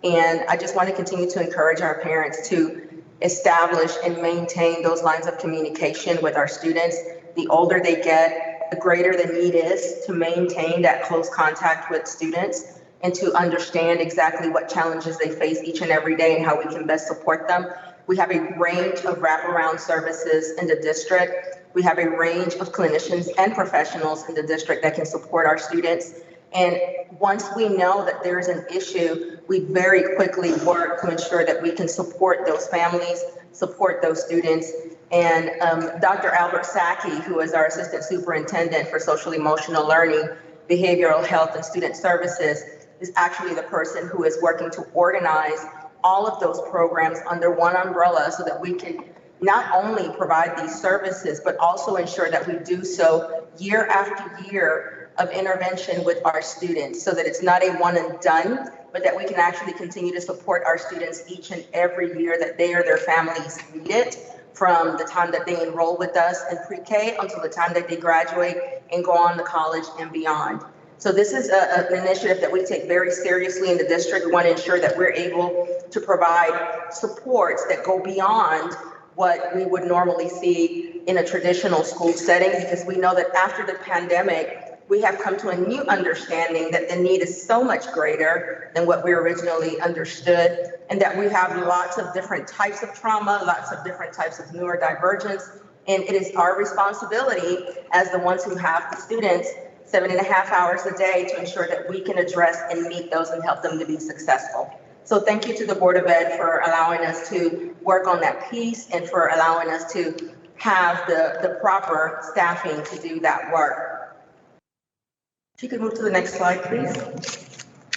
And I just want to continue to encourage our parents to establish and maintain those lines of communication with our students. The older they get, the greater the need is to maintain that close contact with students and to understand exactly what challenges they face each and every day and how we can best support them. We have a range of wraparound services in the district. We have a range of clinicians and professionals in the district that can support our students. And once we know that there's an issue, we very quickly work to ensure that we can support those families, support those students. And Dr. Albert Sacchi, who is our Assistant Superintendent for Social Emotional Learning, Behavioral Health, and Student Services, is actually the person who is working to organize all of those programs under one umbrella so that we can not only provide these services, but also ensure that we do so year after year of intervention with our students so that it's not a one and done, but that we can actually continue to support our students each and every year that they or their families need it, from the time that they enroll with us in pre-K until the time that they graduate and go on to college and beyond. So this is an initiative that we take very seriously in the district. We want to ensure that we're able to provide supports that go beyond what we would normally see in a traditional school setting, because we know that after the pandemic, we have come to a new understanding that the need is so much greater than what we originally understood, and that we have lots of different types of trauma, lots of different types of neurodivergence, and it is our responsibility as the ones who have the students 7.5 hours a day to ensure that we can address and meet those and help them to be successful. So thank you to the Board of Ed for allowing us to work on that piece and for allowing us to have the proper staffing to do that work. If you could move to the next slide, please.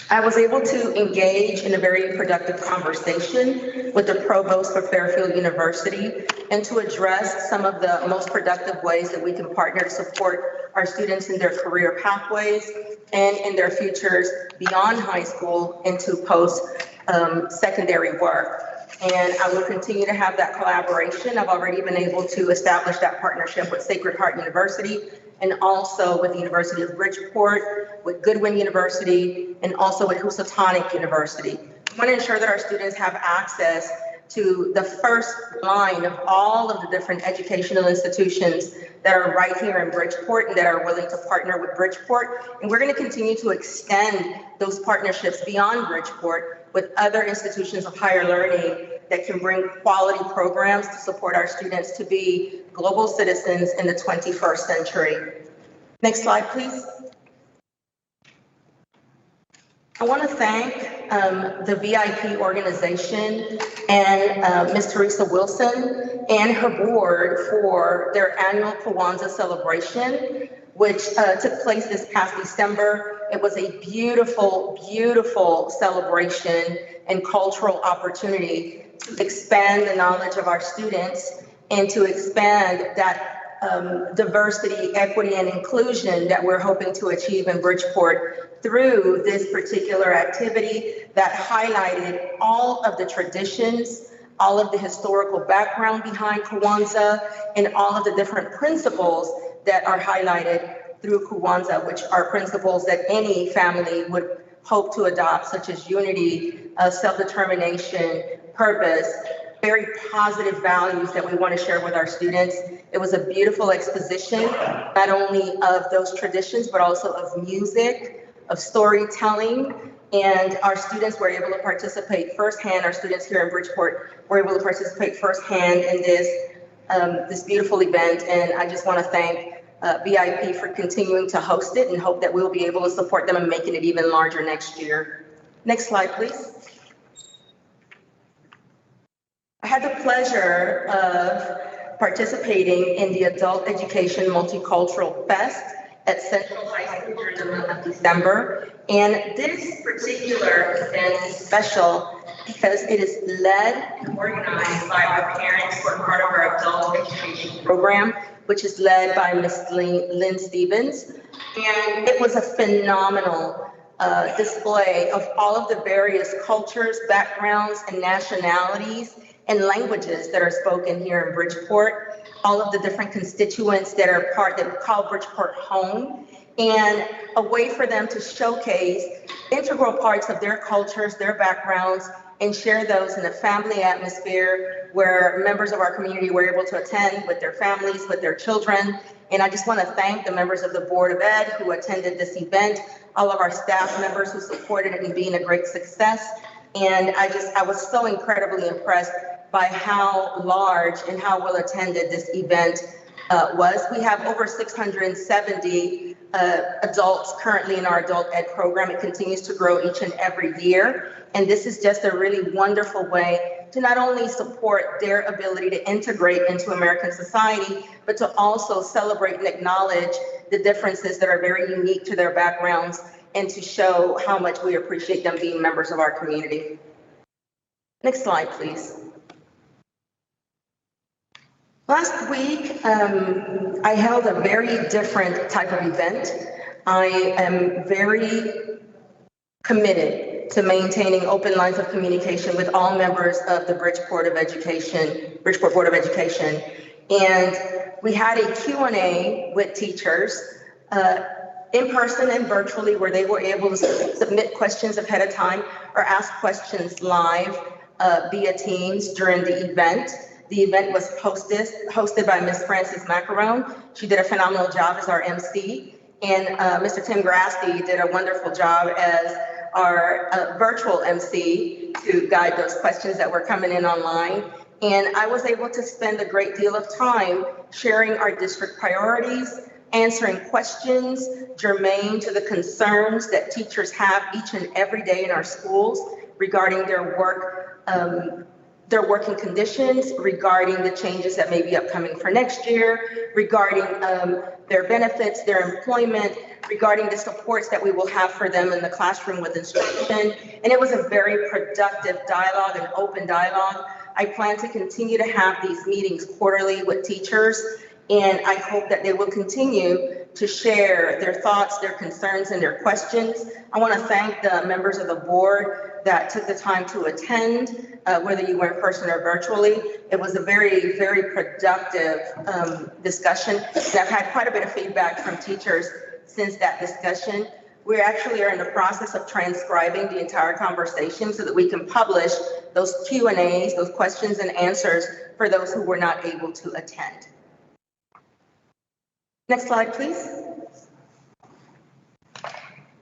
I was able to engage in a very productive conversation with the provost for Fairfield University and to address some of the most productive ways that we can partner to support our students in their career pathways and in their futures beyond high school into post-secondary work. And I will continue to have that collaboration. I've already been able to establish that partnership with Sacred Heart University and also with the University of Bridgeport, with Goodwin University, and also with Housatonic University. We want to ensure that our students have access to the first line of all of the different educational institutions that are right here in Bridgeport and that are willing to partner with Bridgeport. And we're going to continue to extend those partnerships beyond Bridgeport with other institutions of higher learning that can bring quality programs to support our students to be global citizens in the 21st century. Next slide, please. I want to thank the VIP organization and Ms. Teresa Wilson and her board for their annual Kwanzaa celebration, which took place this past December. It was a beautiful, beautiful celebration and cultural opportunity to expand the knowledge of our students and to expand that diversity, equity, and inclusion that we're hoping to achieve in Bridgeport through this particular activity that highlighted all of the traditions, all of the historical background behind Kwanzaa, and all of the different principles that are highlighted through Kwanzaa, which are principles that any family would hope to adopt, such as unity, self-determination, purpose, very positive values that we want to share with our students. It was a beautiful exposition, not only of those traditions, but also of music, of storytelling, and our students were able to participate firsthand. Our students here in Bridgeport were able to participate firsthand in this beautiful event, and I just want to thank BIP for continuing to host it and hope that we'll be able to support them in making it even larger next year. Next slide, please. I had the pleasure of participating in the Adult Education Multicultural Fest at Central High School during the month of December. And this particular event is special because it is led and organized by our parents who are part of our adult education program, which is led by Ms. Lynn Stevens. And it was a phenomenal display of all of the various cultures, backgrounds, and nationalities and languages that are spoken here in Bridgeport, all of the different constituents that are part, that we call Bridgeport home, and a way for them to showcase integral parts of their cultures, their backgrounds, and share those in a family atmosphere where members of our community were able to attend with their families, with their children. And I just want to thank the members of the Board of Ed who attended this event, all of our staff members who supported it in being a great success. And I was so incredibly impressed by how large and how well attended this event was. We have over 670 adults currently in our adult ed program. It continues to grow each and every year. And this is just a really wonderful way to not only support their ability to integrate into American society, but to also celebrate and acknowledge the differences that are very unique to their backgrounds and to show how much we appreciate them being members of our community. Next slide, please. Last week, I held a very different type of event. I am very committed to maintaining open lines of communication with all members of the Bridgeport Board of Education. And we had a Q&A with teachers in person and virtually, where they were able to submit questions ahead of time or ask questions live via Teams during the event. The event was hosted by Ms. Frances Macaron. She did a phenomenal job as our MC. And Mr. Tim Grasky did a wonderful job as our virtual MC to guide those questions that were coming in online. And I was able to spend a great deal of time sharing our district priorities, answering questions germane to the concerns that teachers have each and every day in our schools regarding their work, their working conditions, regarding the changes that may be upcoming for next year, regarding their benefits, their employment, regarding the supports that we will have for them in the classroom with instruction. And it was a very productive dialogue, an open dialogue. I plan to continue to have these meetings quarterly with teachers, and I hope that they will continue to share their thoughts, their concerns, and their questions. I want to thank the members of the board that took the time to attend, whether you were in person or virtually. It was a very, very productive discussion. And I've had quite a bit of feedback from teachers since that discussion. We actually are in the process of transcribing the entire conversation so that we can publish those Q&As, those questions and answers for those who were not able to attend. Next slide, please.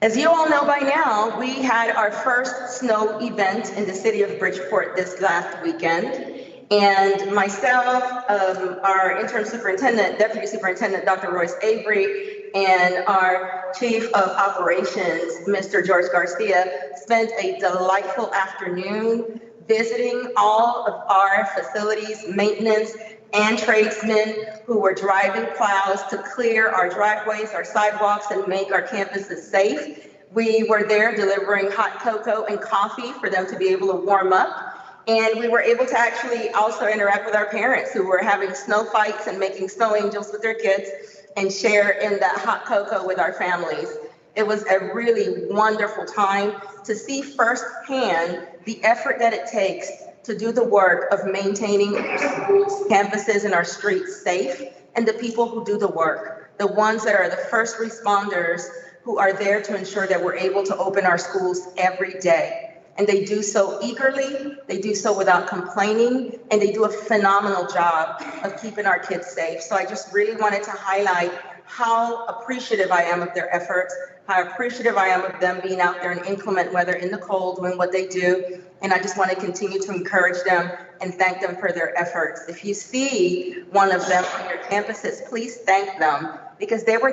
As you all know by now, we had our first snow event in the city of Bridgeport this last weekend. And myself, our interim superintendent, deputy superintendent, Dr. Royce Avery, and our chief of operations, Mr. George Garcia, spent a delightful afternoon visiting all of our facilities, maintenance, and tradesmen who were driving plows to clear our driveways, our sidewalks, and make our campuses safe. We were there delivering hot cocoa and coffee for them to be able to warm up. And we were able to actually also interact with our parents who were having snow fights and making snow angels with their kids and share in that hot cocoa with our families. It was a really wonderful time to see firsthand the effort that it takes to do the work of maintaining our schools, campuses, and our streets safe, and the people who do the work, the ones that are the first responders who are there to ensure that we're able to open our schools every day. And they do so eagerly, they do so without complaining, and they do a phenomenal job of keeping our kids safe. So I just really wanted to highlight how appreciative I am of their efforts, how appreciative I am of them being out there in inclement weather in the cold doing what they do. And I just want to continue to encourage them and thank them for their efforts. If you see one of them on your campuses, please thank them because they were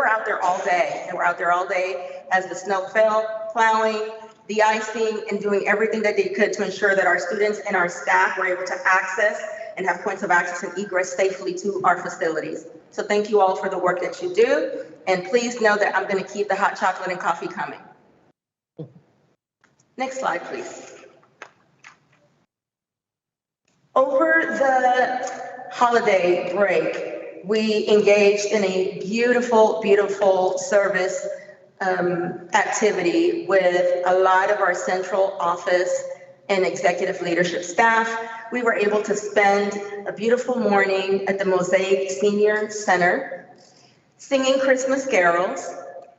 out there all day. They were out there all day as the snow fell, plowing, de-icing, and doing everything that they could to ensure that our students and our staff were able to access and have points of access and egress safely to our facilities. So thank you all for the work that you do. And please know that I'm going to keep the hot chocolate and coffee coming. Next slide, please. Over the holiday break, we engaged in a beautiful, beautiful service activity with a lot of our central office and executive leadership staff. We were able to spend a beautiful morning at the Mosaic Senior Center, singing Christmas carols,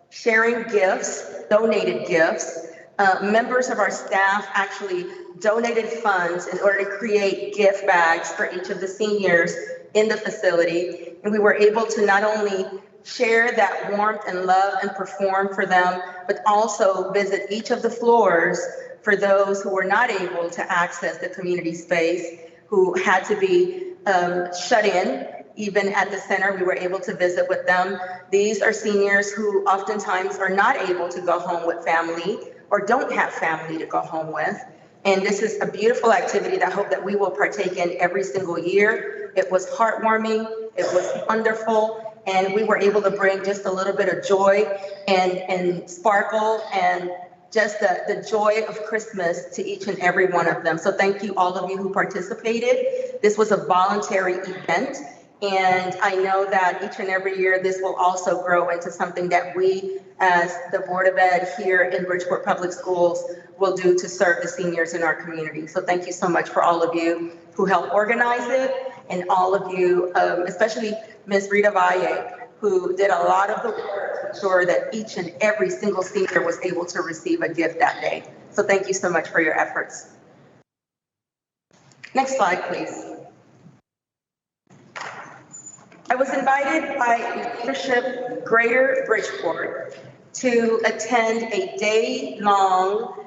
sharing gifts, donated gifts. Members of our staff actually donated funds in order to create gift bags for each of the seniors in the facility. And we were able to not only share that warmth and love and perform for them, but also visit each of the floors for those who were not able to access the community space, who had to be shut in. Even at the center, we were able to visit with them. These are seniors who oftentimes are not able to go home with family or don't have family to go home with. And this is a beautiful activity that I hope that we will partake in every single year. It was heartwarming, it was wonderful, and we were able to bring just a little bit of joy and sparkle and just the joy of Christmas to each and every one of them. So thank you, all of you who participated. This was a voluntary event, and I know that each and every year this will also grow into something that we, as the Board of Ed here in Bridgeport Public Schools, will do to serve the seniors in our community. So thank you so much for all of you who helped organize it, and all of you, especially Ms. Rita Valle, who did a lot of the work to ensure that each and every single senior was able to receive a gift that day. So thank you so much for your efforts. Next slide, please. I was invited by leadership Greater Bridgeport to attend a day-long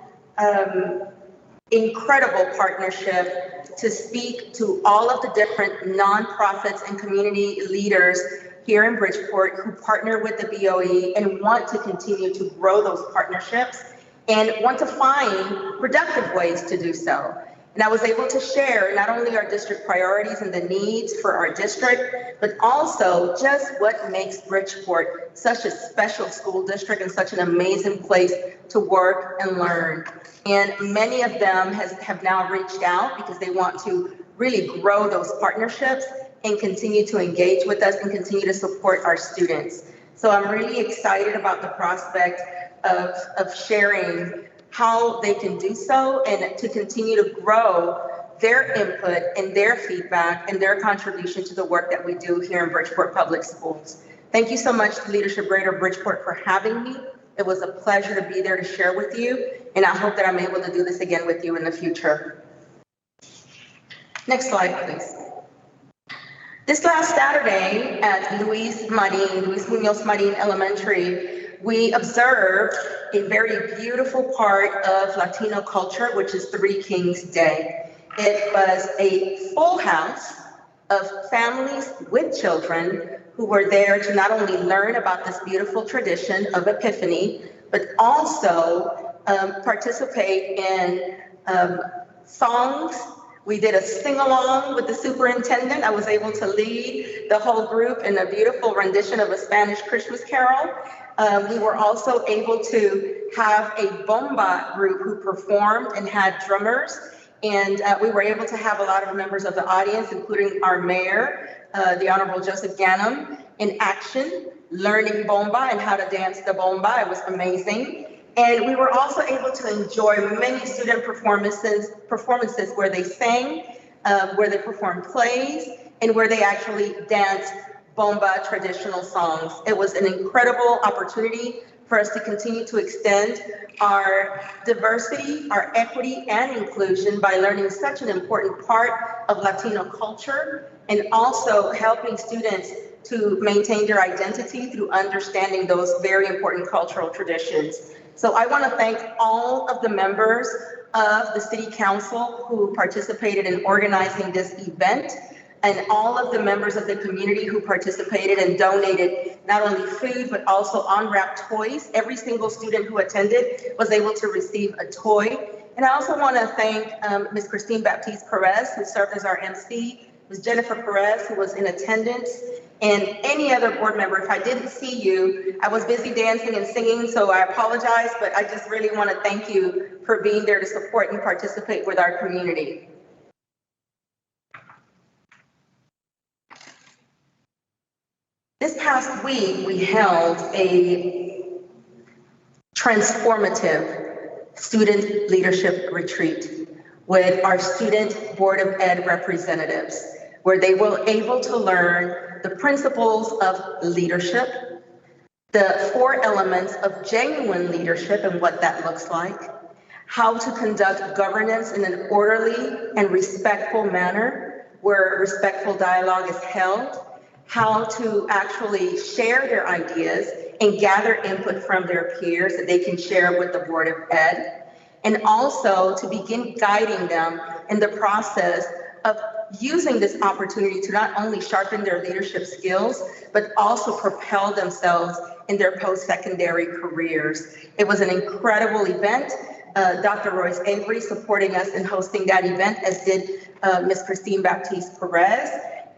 incredible partnership to speak to all of the different nonprofits and community leaders here in Bridgeport who partner with the BOE and want to continue to grow those partnerships and want to find productive ways to do so. And I was able to share not only our district priorities and the needs for our district, but also just what makes Bridgeport such a special school district and such an amazing place to work and learn. And many of them have now reached out because they want to really grow those partnerships and continue to engage with us and continue to support our students. So I'm really excited about the prospect of sharing how they can do so and to continue to grow their input and their feedback and their contribution to the work that we do here in Bridgeport Public Schools. Thank you so much to Leadership Greater Bridgeport for having me. It was a pleasure to be there to share with you, and I hope that I'm able to do this again with you in the future. Next slide, please. This last Saturday at Luis Munoz Marin Elementary, we observed a very beautiful part of Latino culture, which is Three Kings Day. It was a full house of families with children who were there to not only learn about this beautiful tradition of Epiphany, but also participate in songs. We did a sing-along with the superintendent. I was able to lead the whole group in a beautiful rendition of a Spanish Christmas carol. We were also able to have a bomba group who performed and had drummers. And we were able to have a lot of members of the audience, including our mayor, the Honorable Joseph Ganem, in action, learning bomba and how to dance the bomba. It was amazing. And we were also able to enjoy many student performances where they sang, where they performed plays, and where they actually danced bomba traditional songs. It was an incredible opportunity for us to continue to extend our diversity, our equity, and inclusion by learning such an important part of Latino culture, and also helping students to maintain their identity through understanding those very important cultural traditions. So I want to thank all of the members of the City Council who participated in organizing this event, and all of the members of the community who participated and donated not only food, but also unwrapped toys. Every single student who attended was able to receive a toy. And I also want to thank Ms. Christine Baptiste Perez, who served as our MC, Ms. Jennifer Perez, who was in attendance, and any other board member. If I didn't see you, I was busy dancing and singing, so I apologize, but I just really want to thank you for being there to support and participate with our community. This past week, we held a transformative student leadership retreat with our student Board of Ed representatives, where they were able to learn the principles of leadership, the 4 elements of genuine leadership and what that looks like, how to conduct governance in an orderly and respectful manner where respectful dialogue is held, how to actually share their ideas and gather input from their peers that they can share with the Board of Ed, and also to begin guiding them in the process of using this opportunity to not only sharpen their leadership skills, but also propel themselves in their post-secondary careers. It was an incredible event. Dr. Royce Avery supporting us in hosting that event, as did Ms. Christine Baptiste Perez.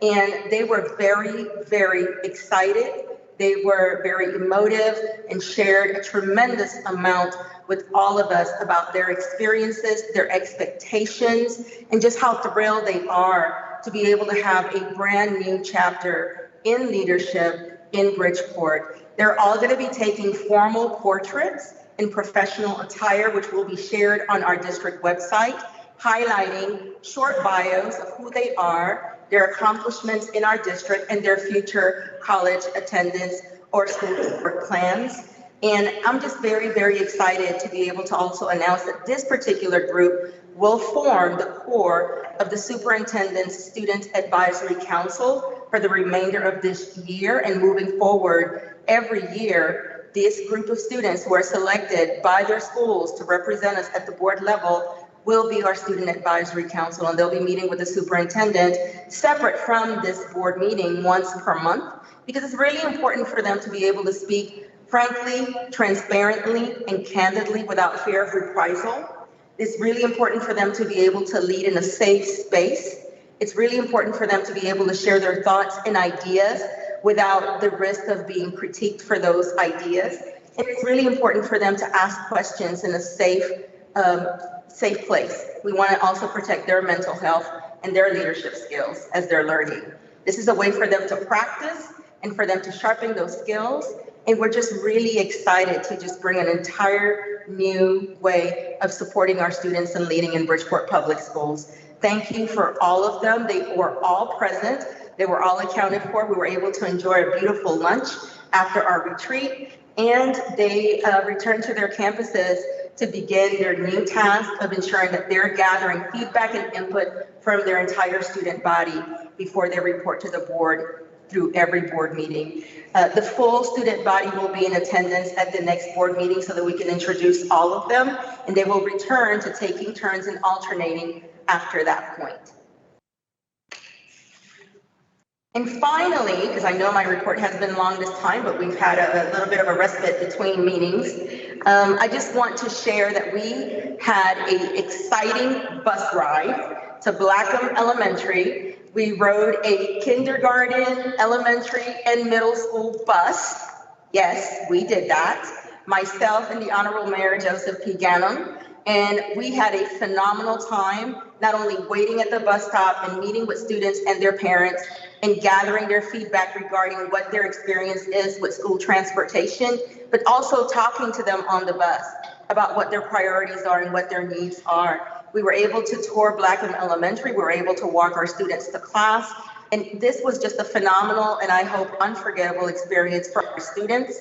And they were very, very excited. They were very emotive and shared a tremendous amount with all of us about their experiences, their expectations, and just how thrilled they are to be able to have a brand new chapter in leadership in Bridgeport. They're all going to be taking formal portraits in professional attire, which will be shared on our district website, highlighting short bios of who they are, their accomplishments in our district, and their future college attendance or school support plans. And I'm just very, very excited to be able to also announce that this particular group will form the core of the Superintendent's Student Advisory Council for the remainder of this year and moving forward every year. This group of students who are selected by their schools to represent us at the board level will be our Student Advisory Council, and they'll be meeting with the superintendent separate from this board meeting once per month, because it's really important for them to be able to speak frankly, transparently, and candidly without fear of reprisal. It's really important for them to be able to lead in a safe space. It's really important for them to be able to share their thoughts and ideas without the risk of being critiqued for those ideas. And it's really important for them to ask questions in a safe place. We want to also protect their mental health and their leadership skills as they're learning. This is a way for them to practice and for them to sharpen those skills. And we're just really excited to just bring an entire new way of supporting our students and leading in Bridgeport Public Schools. Thank you for all of them. They were all present. They were all accounted for. We were able to enjoy a beautiful lunch after our retreat, and they returned to their campuses to begin their new task of ensuring that they're gathering feedback and input from their entire student body before they report to the board through every board meeting. The full student body will be in attendance at the next board meeting so that we can introduce all of them, and they will return to taking turns and alternating after that point. And finally, because I know my report has been long this time, but we've had a little bit of a respite between meetings, I just want to share that we had an exciting bus ride to Blackham Elementary. We rode a kindergarten, elementary, and middle school bus. Yes, we did that. Myself and the Honorable Mayor Joseph P. Ganem. And we had a phenomenal time, not only waiting at the bus stop and meeting with students and their parents and gathering their feedback regarding what their experience is with school transportation, but also talking to them on the bus about what their priorities are and what their needs are. We were able to tour Blackham Elementary. We were able to walk our students to class. And this was just a phenomenal and I hope unforgettable experience for our students.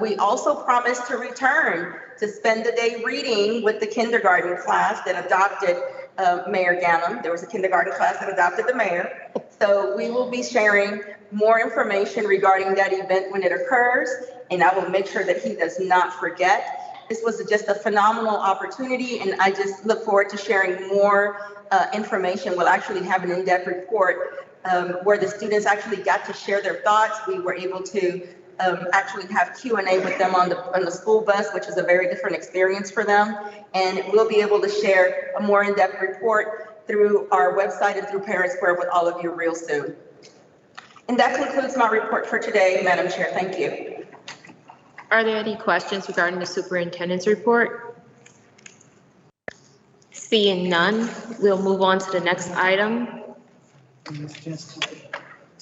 We also promised to return to spend the day reading with the kindergarten class that adopted Mayor Ganem. There was a kindergarten class that adopted the mayor. So we will be sharing more information regarding that event when it occurs, and I will make sure that he does not forget. This was just a phenomenal opportunity, and I just look forward to sharing more information. We'll actually have an in-depth report where the students actually got to share their thoughts. We were able to actually have Q&A with them on the school bus, which is a very different experience for them. And we'll be able to share a more in-depth report through our website and through Parent Square with all of you real soon. And that concludes my report for today, Madam Chair. Thank you. Are there any questions regarding the superintendent's report? Seeing none, we'll move on to the next item.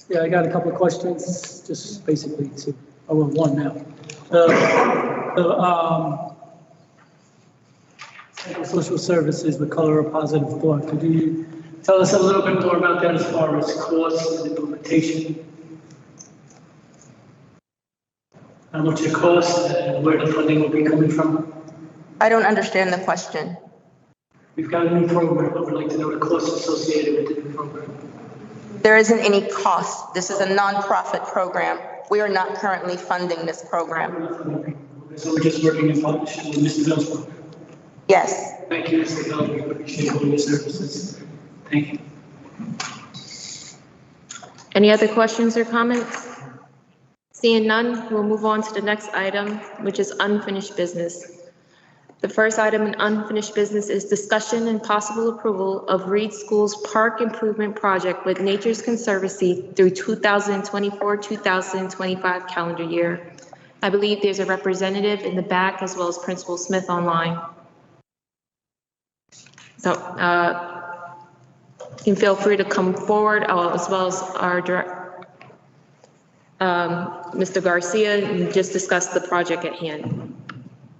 Yeah, I got a couple of questions, just basically to, one now. Social services with color of positive thought. Could you tell us a little bit more about that as far as costs and implementation? How much it costs and where the funding will be coming from? I don't understand the question. We've got a new program, but we'd like to know the costs associated with the new program. There isn't any cost. This is a nonprofit program. We are not currently funding this program. So we're just working in partnership with Mr. Bell's program? Yes. Thank you, Mr. Bell. We appreciate all your services. Thank you. Any other questions or comments? Seeing none, we'll move on to the next item, which is unfinished business. The first item in unfinished business is discussion and possible approval of Reed School's Park Improvement Project with Nature's Conservancy through 2024-2025 calendar year. I believe there's a representative in the back as well as Principal Smith online. So you can feel free to come forward as well as our director, Mr. Garcia, and just discuss the project at hand.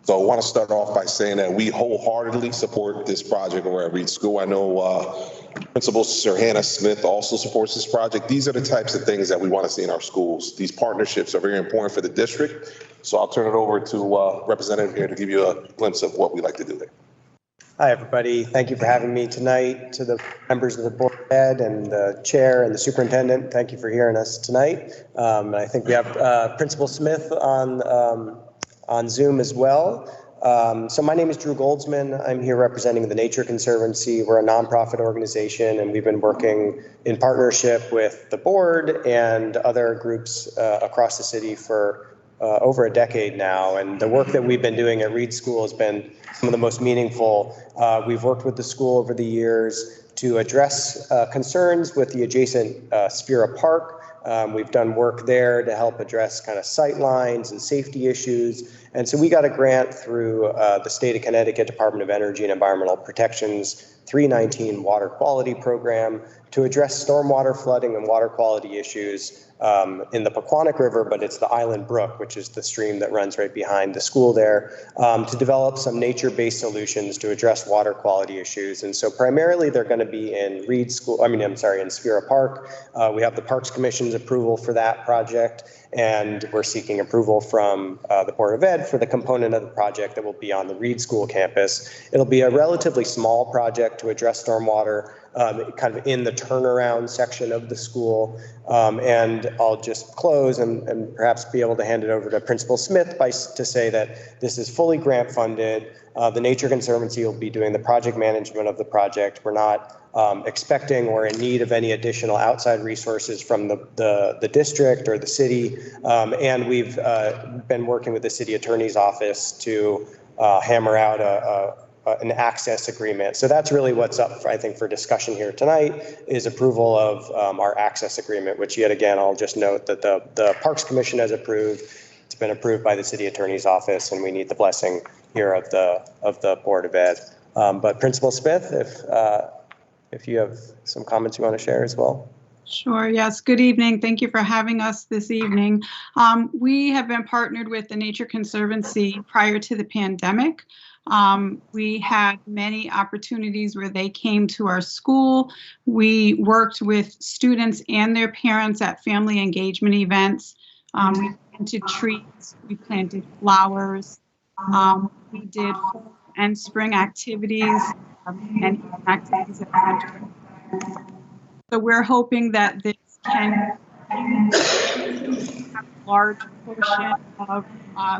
So I want to start off by saying that we wholeheartedly support this project over at Reed School. I know Principal Sir Hannah Smith also supports this project. These are the types of things that we want to see in our schools. These partnerships are very important for the district. So I'll turn it over to Representative here to give you a glimpse of what we like to do there. Hi, everybody. Thank you for having me tonight. To the members of the board of ed and the chair and the superintendent, thank you for hearing us tonight. I think we have Principal Smith on Zoom as well. So my name is Drew Goldsman. I'm here representing the Nature Conservancy. We're a nonprofit organization, and we've been working in partnership with the board and other groups across the city for over a decade now. And the work that we've been doing at Reed School has been some of the most meaningful. We've worked with the school over the years to address concerns with the adjacent Sphera Park. We've done work there to help address kind of sight lines and safety issues. And so we got a grant through the state of Connecticut Department of Energy and Environmental Protection's 319 water quality program to address stormwater flooding and water quality issues in the Pequannock River, but it's the Island Brook, which is the stream that runs right behind the school there, to develop some nature-based solutions to address water quality issues. And so primarily they're going to be in Reed School, in Sphera Park. We have the Parks Commission's approval for that project, and we're seeking approval from the Board of Ed for the component of the project that will be on the Reed School campus. It'll be a relatively small project to address stormwater kind of in the turnaround section of the school. And I'll just close and perhaps be able to hand it over to Principal Smith to say that this is fully grant funded. The Nature Conservancy will be doing the project management of the project. We're not expecting or in need of any additional outside resources from the district or the city. And we've been working with the city attorney's office to hammer out an access agreement. So that's really what's up, I think, for discussion here tonight is approval of our access agreement, which yet again, I'll just note that the Parks Commission has approved. It's been approved by the city attorney's office, and we need the blessing here of the Board of Ed. But Principal Smith, if you have some comments you want to share as well. Sure, yes. Good evening. Thank you for having us this evening. We have been partnered with the Nature Conservancy prior to the pandemic. We had many opportunities where they came to our school. We worked with students and their parents at family engagement events. We planted trees, we planted flowers. We did fall and spring activities and activities at the center. So we're hoping that this can have a large portion of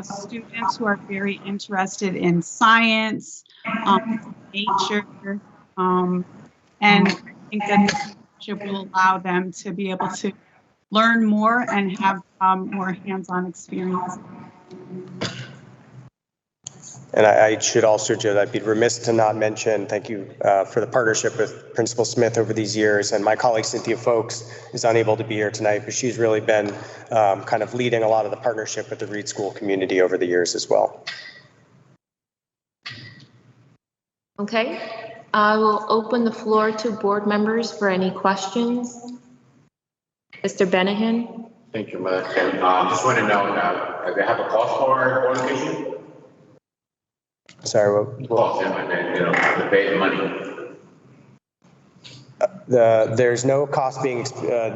students who are very interested in science, nature, and I think that this partnership will allow them to be able to learn more and have more hands-on experience. And I should also, I'd be remiss to not mention, thank you for the partnership with Principal Smith over these years. And my colleague Cynthia Folks is unable to be here tonight, but she's really been kind of leading a lot of the partnership with the Reed School community over the years as well. Okay, I will open the floor to board members for any questions. Mr. Benahan. Thank you, Madam Chair. Just want to know, do they have a cost for location? Sorry, what? Cost, to pay the money. There's no cost being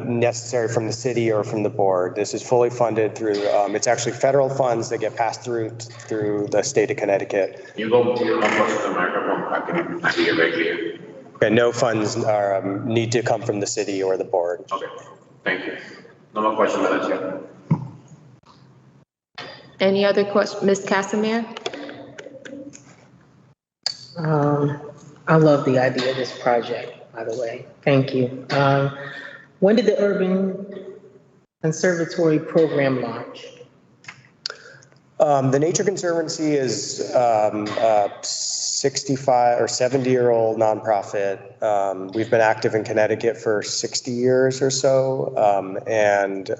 necessary from the city or from the board. This is fully funded through, it's actually federal funds that get passed through the state of Connecticut. You go to the microphone, I can hear right here. And no funds need to come from the city or the board. Okay, thank you. No more questions, Madam Chair. Any other questions? Ms. Casimir? I love the idea of this project, by the way. Thank you. When did the Urban Conservatory program launch? The Nature Conservancy is a 65 or 70-year-old nonprofit. We've been active in Connecticut for 60 years or so, and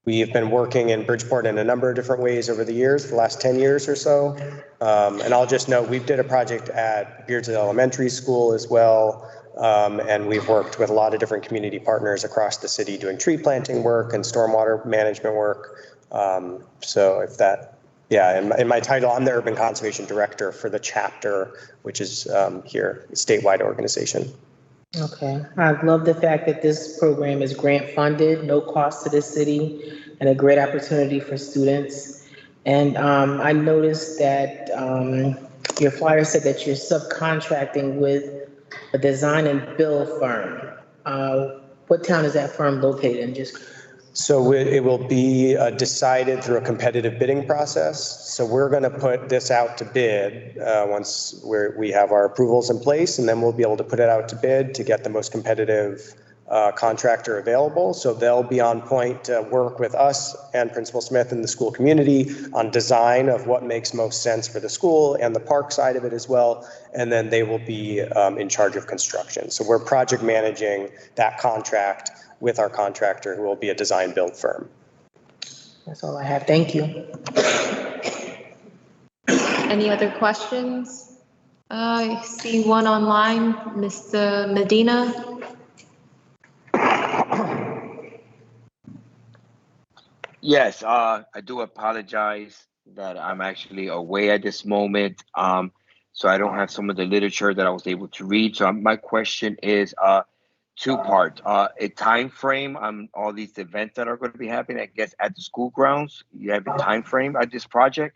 we've been working in Bridgeport in a number of different ways over the years, the last 10 years or so. And I'll just note, we did a project at Beardsville Elementary School as well. And we've worked with a lot of different community partners across the city doing tree planting work and stormwater management work. So if that, yeah, in my title, I'm the Urban Conservation Director for the chapter, which is here, a statewide organization. Okay, I love the fact that this program is grant funded, no cost to the city, and a great opportunity for students. And I noticed that your flyer said that you're subcontracting with a design and build firm. What town is that firm located in? So it will be decided through a competitive bidding process. So we're going to put this out to bid once we have our approvals in place, and then we'll be able to put it out to bid to get the most competitive contractor available. So they'll be on point to work with us and Principal Smith and the school community on design of what makes most sense for the school and the park side of it as well. And then they will be in charge of construction. So we're project managing that contract with our contractor, who will be a design build firm. That's all I have. Thank you. Any other questions? I see one online, Mr. Medina. Yes, I do apologize that I'm actually away at this moment. So I don't have some of the literature that I was able to read. So my question is two-part. A time frame on all these events that are going to be happening, I guess, at the school grounds. You have a time frame at this project?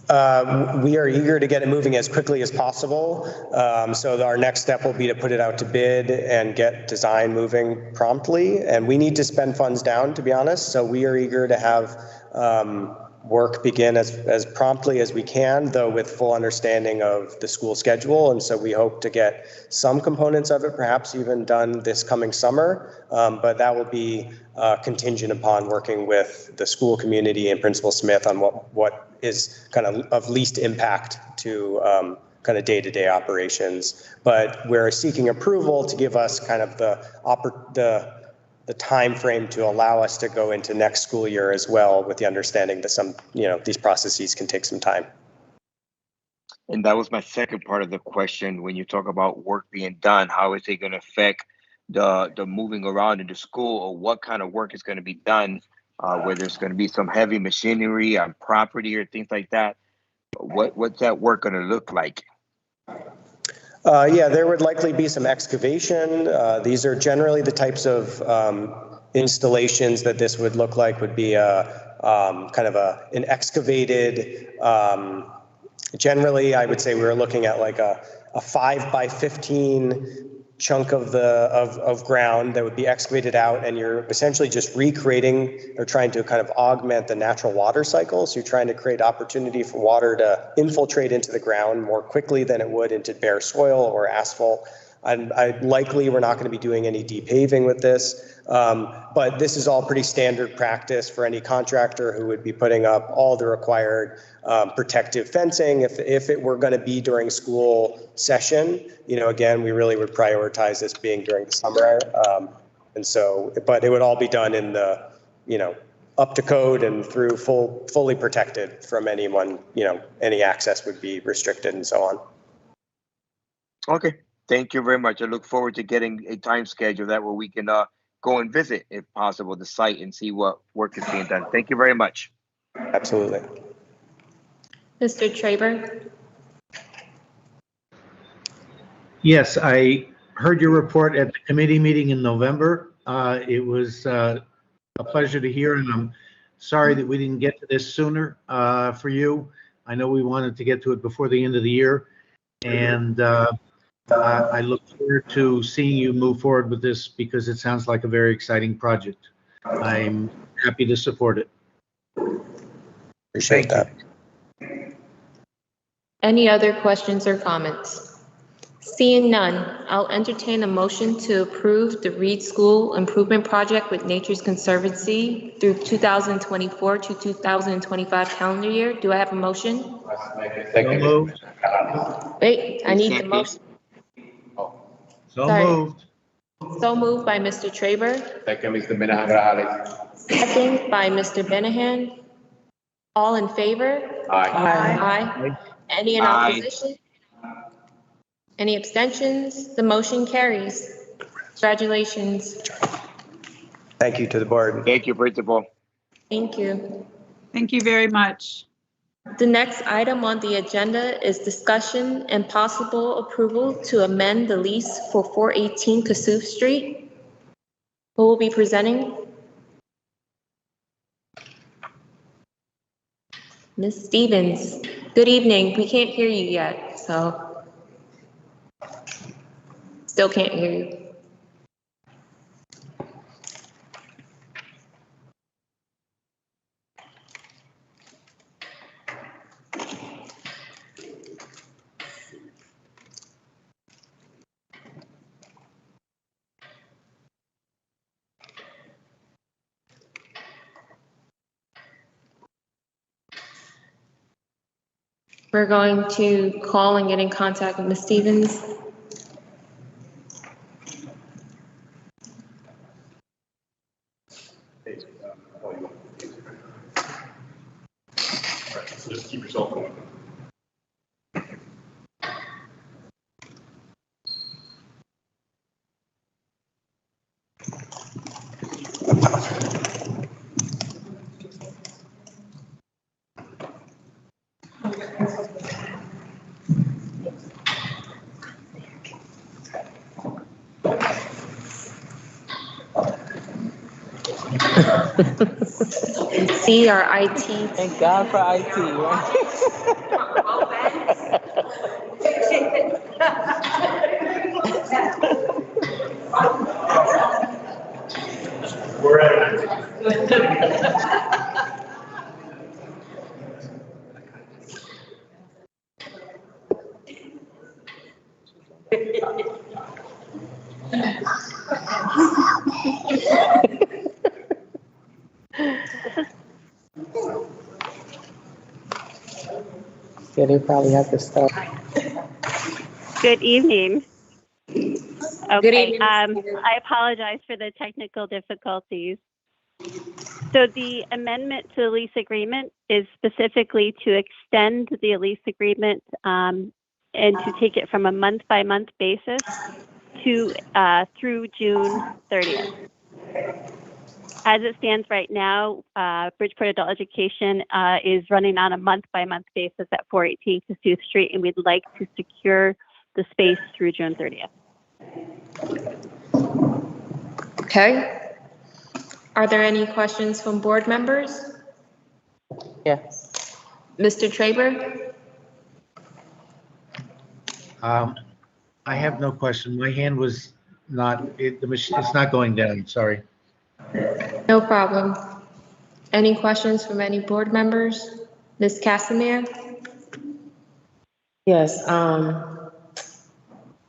We are eager to get it moving as quickly as possible. So our next step will be to put it out to bid and get design moving promptly. And we need to spend funds down, to be honest. So we are eager to have work begin as promptly as we can, though with full understanding of the school schedule. And so we hope to get some components of it, perhaps even done this coming summer. But that will be contingent upon working with the school community and Principal Smith on what is kind of least impact to kind of day-to-day operations. But we're seeking approval to give us kind of the time frame to allow us to go into next school year as well, with the understanding that these processes can take some time. And that was my second part of the question. When you talk about work being done, how is it going to affect the moving around in the school, or what kind of work is going to be done, where there's going to be some heavy machinery on property or things like that? What's that work going to look like? Yeah, there would likely be some excavation. These are generally the types of installations that this would look like. Would be kind of an excavated, generally I would say we were looking at like a 5 by 15 chunk of ground that would be excavated out, and you're essentially just recreating or trying to kind of augment the natural water cycle. So you're trying to create opportunity for water to infiltrate into the ground more quickly than it would into bare soil or asphalt. And likely we're not going to be doing any depaving with this, but this is all pretty standard practice for any contractor who would be putting up all the required protective fencing. If it were going to be during school session, again, we really would prioritize this being during the summer. And so, but it would all be done in the, up to code and through fully protected from anyone, any access would be restricted and so on. Okay. Thank you very much. I look forward to getting a time schedule that where we can go and visit, if possible, the site and see what work is being done. Thank you very much. Absolutely. Mr. Traber? Yes, I heard your report at the committee meeting in November. It was a pleasure to hear, and I'm sorry that we didn't get to this sooner for you. I know we wanted to get to it before the end of the year, and I look forward to seeing you move forward with this because it sounds like a very exciting project. I'm happy to support it. Appreciate that. Any other questions or comments? Seeing none, I'll entertain a motion to approve the Reed School Improvement Project with Nature's Conservancy through 2024 to 2025 calendar year. Do I have a motion? Wait, I need the motion. So moved. So moved by Mr. Traber. Second, Mr. Benahan. Second by Mr. Benahan. All in favor? Aye. Any in opposition? Any abstentions? The motion carries. Congratulations. Thank you to the board. Thank you, Principal. Thank you. Thank you very much. The next item on the agenda is discussion and possible approval to amend the lease for 418 Kossuth Street. Who will be presenting? Ms. Stevens. Good evening. We can't hear you yet, so. Still can't hear you. We're going to call and get in contact with Ms. Stevens. Just keep yourself going. See our IT. Thank God for IT, right? We're at Yeah, they probably have to start. Good evening. Good Okay, evening. I apologize for the technical difficulties. So the amendment to the lease agreement is specifically to extend the lease agreement and to take it from a month-by-month basis to through June 30th. As it stands right now, Bridgeport Adult Education is running on a month-by-month basis at 418 Cassuth Street, and we'd like to secure the space through June 30th. Okay. Are there any questions from board members? Yes. Mr. Traber? I have no question. My hand was not, the machine, it's not going down, sorry. No problem. Any questions from any board members? Ms. Casimir? Yes,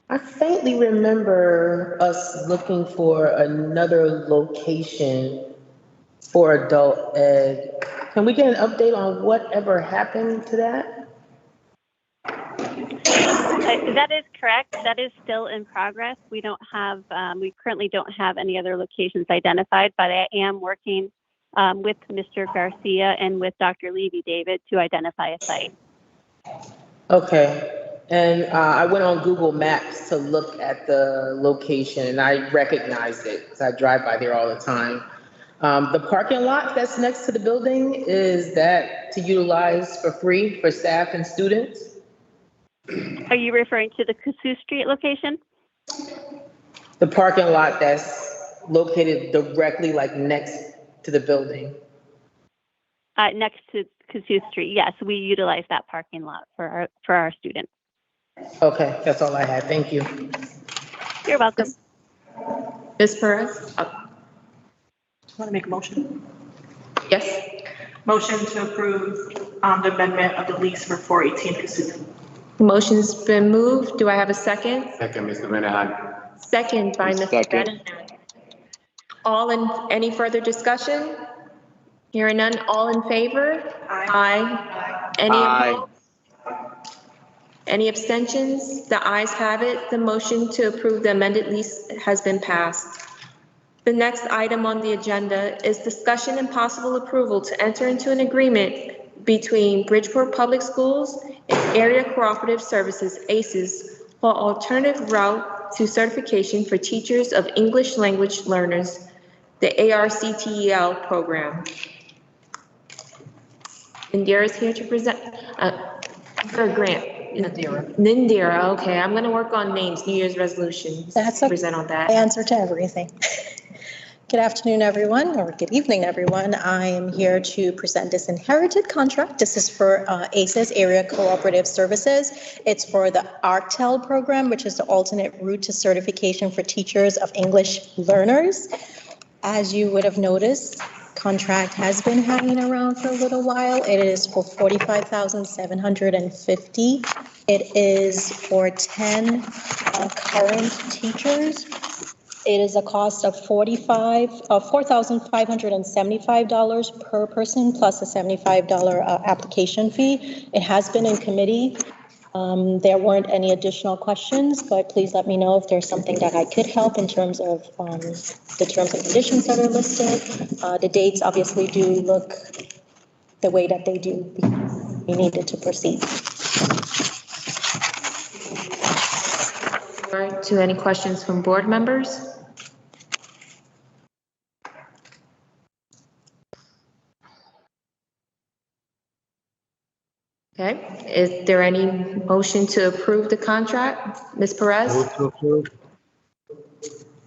I faintly remember us looking for another location for adult ed. Can we get an update on whatever happened to that? That is correct. That is still in progress. We currently don't have any other locations identified, but I am working with Mr. Garcia and with Dr. Levy David to identify a site. Okay. And I went on Google Maps to look at the location and I recognized it because I drive by there all the time. The parking lot that's next to the building, is that to utilize for free for staff and students? Are you referring to the Cassuth Street location? The parking lot that's located directly like next to the building. Next to Cassuth Street, yes, we utilize that parking lot for our students. Okay, that's all I had. Thank you. You're welcome. Ms. Perez? Want to make a motion? Yes. Motion to approve the amendment of the lease for 418 Cassuth. Motion's been moved. Do I have a second? Second, Mr. Minahan. Second by Mr. Second. Minahan. Any further discussion? Hearing none, all in favor? Aye. Any opposed? Any abstentions? The ayes have it. The motion to approve the amended lease has been passed. The next item on the agenda is discussion and possible approval to enter into an agreement between Bridgeport Public Schools and Area Cooperative Services, ACES, for alternative route to certification for teachers of English language learners, the ARCTEL program. Indira is here to present, Grant. Nindira, okay, I'm gonna work on names, New Year's resolutions. That's okay. Present on that. Answer to everything. Good afternoon, everyone, or good evening, everyone. I am here to present this inherited contract. This is for ACES, Area Cooperative Services. It's for the ARCTEL program, which is the alternate route to certification for teachers of English learners. As you would have noticed, contract has been hanging around for a little while. It is for $45,750. It is for 10 current teachers. It is a cost of $4,575 per person plus a $75 application fee. It has been in committee. There weren't any additional questions, but please let me know if there's something that I could help in terms of the terms and conditions that are listed. The dates obviously do look the way that they do because we needed to proceed. All right, to any questions from board members? Okay, is there any motion to approve the contract? Ms. Perez? Move to approve.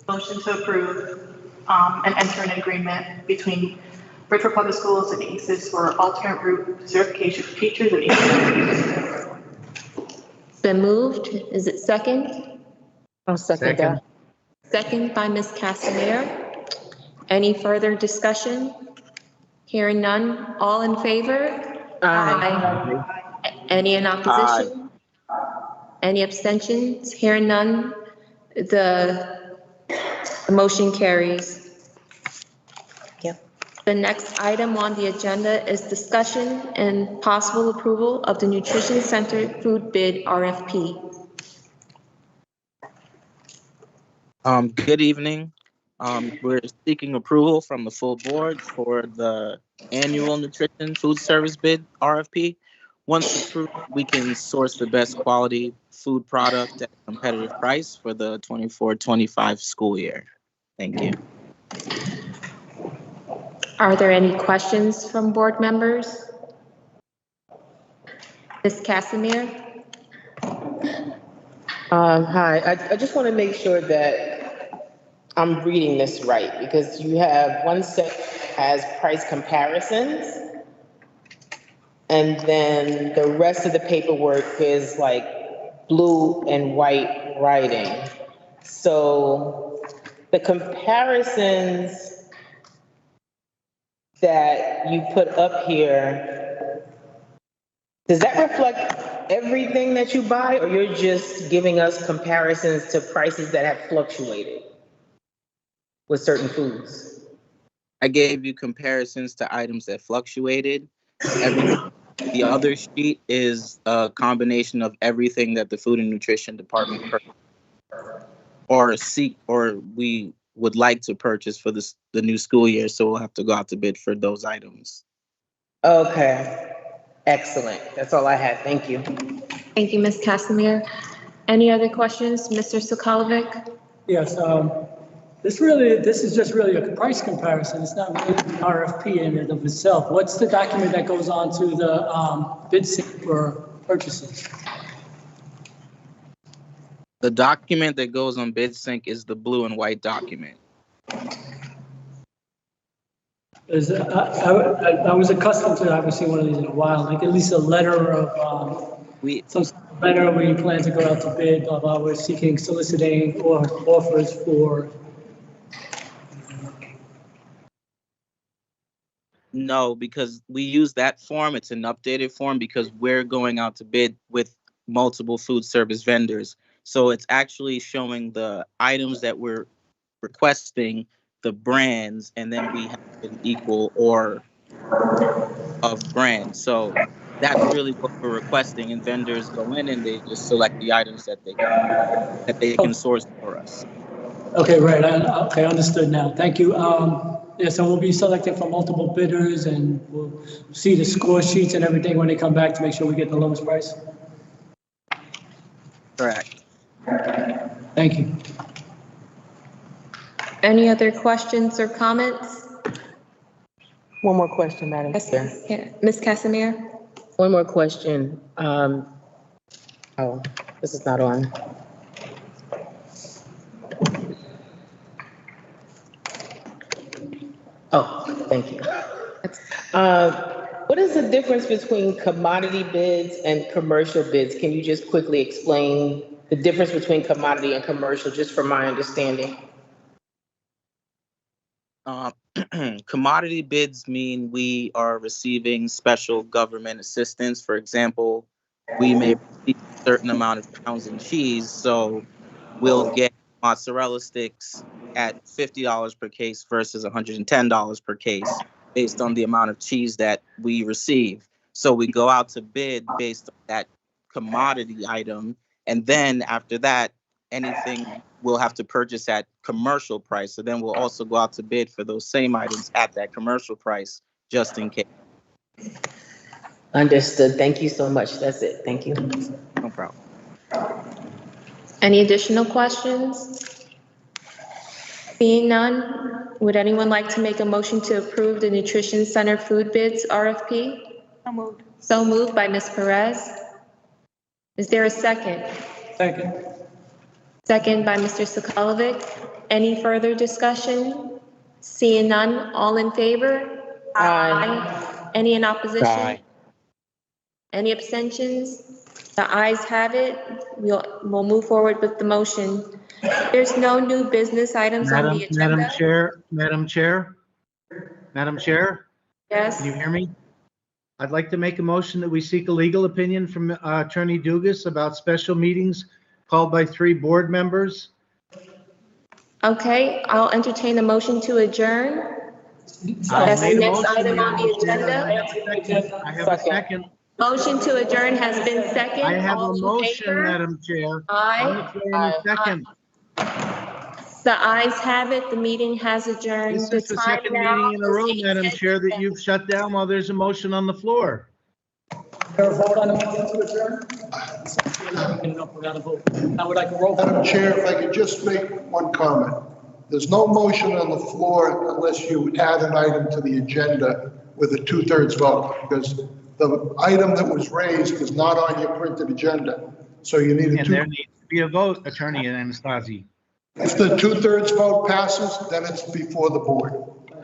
Motion to approve and enter an agreement between Bridgeport Public Schools and ACES for alternate route certification for teachers and ACES. It's been moved. Is it second? I'll second that. Second by Ms. Casimir. Any further discussion? Hearing none. All in favor? Aye. Any in opposition? Any abstentions? Hearing none. The motion carries. Thank you. The next item on the agenda is discussion and possible approval of the Nutrition Center food bid RFP. Good evening. We're seeking approval from the full board for the annual nutrition food service bid RFP. Once approved, we can source the best quality food product at a competitive price for the 24-25 school year. Thank you. Are there any questions from board members? Ms. Casimir? Hi, I just want to make sure that I'm reading this right, because you have one set has price comparisons, and then the rest of the paperwork is like blue and white writing. So the comparisons that you put up here, does that reflect everything that you buy, or you're just giving us comparisons to prices that have fluctuated with certain foods? I gave you comparisons to items that fluctuated. The other sheet is a combination of everything that the Food and Nutrition Department we would like to purchase for the new school year, so we'll have to go out to bid for those items. Okay, excellent. That's all I had. Thank you. Thank you, Ms. Casimir. Any other questions, Mr. Sokolovic? Yes, this is just really a price comparison. It's not really an RFP in and of itself. What's the document that goes on to the bid sync for purchases? The document that goes on BidSync is the blue and white document. I was accustomed to, I haven't seen one of these in a while, like at least a letter of, some letter where you plan to go out to bid, blah, blah, we're seeking, soliciting, or offers for. No, because we use that form. It's an updated form because we're going out to bid with multiple food service vendors. So it's actually showing the items that we're requesting, the brands, and then we have an equal or of brands. So that's really what we're requesting, and vendors go in and they just select the items that they can source for us. Okay, right. Okay, understood now. Thank you. Yeah, so we'll be selecting from multiple bidders, and we'll see the score sheets and everything when they come back to make sure we get the lowest price. Correct. Thank you. Any other questions or comments? One more question, Madam Chair. Yeah. Ms. Casimir? One more question. This is not on. Oh, thank you. What is the difference between commodity bids and commercial bids? Can you just quickly explain the difference between commodity and commercial, just for my understanding? Commodity bids mean we are receiving special government assistance. For example, we may receive a certain amount of pounds in cheese, so we'll get mozzarella sticks at $50 per case versus $110 per case based on the amount of cheese that we receive. So we go out to bid based on that commodity item, and then after that, anything we'll have to purchase at commercial price. So then we'll also go out to bid for those same items at that commercial price, just in case. Understood. Thank you so much. That's it. Thank you. No problem. Any additional questions? Seeing none, would anyone like to make a motion to approve the Nutrition Center food bids RFP? So moved. So moved by Ms. Perez. Is there a second? Second. Second by Mr. Sokolovic. Any further discussion? Seeing none, all in favor? Aye. Any in opposition? Aye. Any abstentions? The ayes have it. We'll move forward with the motion. There's no new business items on the agenda. Madam Chair, Yes. can you hear me? I'd like to make a motion that we seek a legal opinion from Attorney Dugas about special meetings called by 3 board members. Okay, I'll entertain a motion to adjourn. That's the next item on the agenda. I have a second. Motion to adjourn has been seconded. I have a All in motion, favor? Madam Chair. Aye. On the floor in a second. The ayes have it. The meeting has adjourned. This is the second meeting in a row, Madam Chair, that you've shut down while there's a motion on the floor. There a vote on the motion to adjourn? Without a vote. Now would like a roll call. Madam Chair, if I could just make one comment. There's no motion on the floor unless you add an item to the agenda with a 2/3 vote, because the item that was raised is not on your printed agenda. So you need a And there needs to be a vote, Attorney Anastasi. If the 2/3 vote passes, then it's before the board.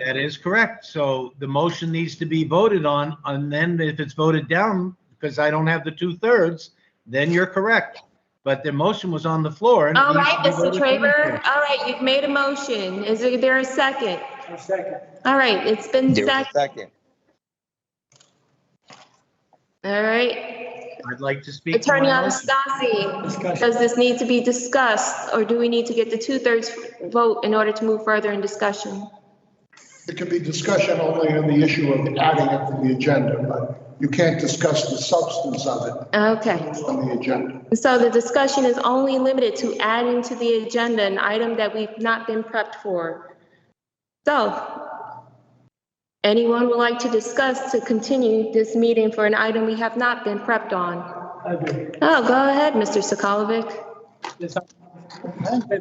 That is correct. So the motion needs to be voted on, and then if it's voted down, because I don't have the 2/3, then you're correct. But the motion was on the floor. And All right, Mr. Traver. All right, you've made a motion. Is there a second? A second. All right, it's been There was a seconded. second. All right. I'd like to speak. Attorney to my motion. Anastasi, does this need to be discussed, or do we need to get the 2/3 vote in order to move further in discussion? It can be discussion only on the issue of adding it to the agenda, but you can't discuss the substance of it Okay. on the agenda. So the discussion is only limited to adding to the agenda an item that we've not been prepped for. So, anyone would like to discuss to continue this meeting for an item we have not been prepped on? I agree. Oh, go ahead, Mr. Sokolovic. Yes, because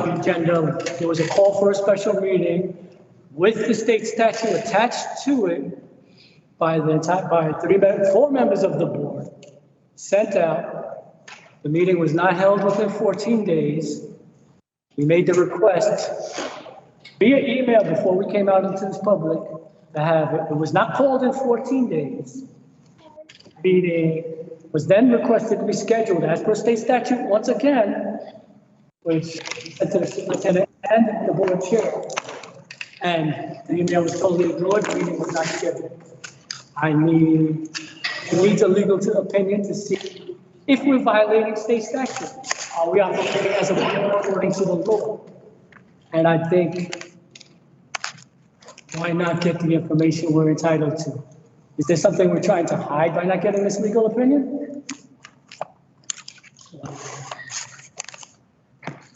the agenda, there was a call for a special meeting with the state statute attached to it by 4 members of the board, sent out. The meeting was not held within 14 days. We made the request via email before we came out into this public to have it. It was not called in 14 days. Meeting was then requested to be scheduled as per state statute once again, which sent to the superintendent and the board chair. And the email was totally ignored, the meeting was not scheduled. It needs a legal opinion to see if we're violating state statute. Are we operating as a board according to the law? And I think, why not get the information we're entitled to? Is there something we're trying to hide by not getting this legal opinion?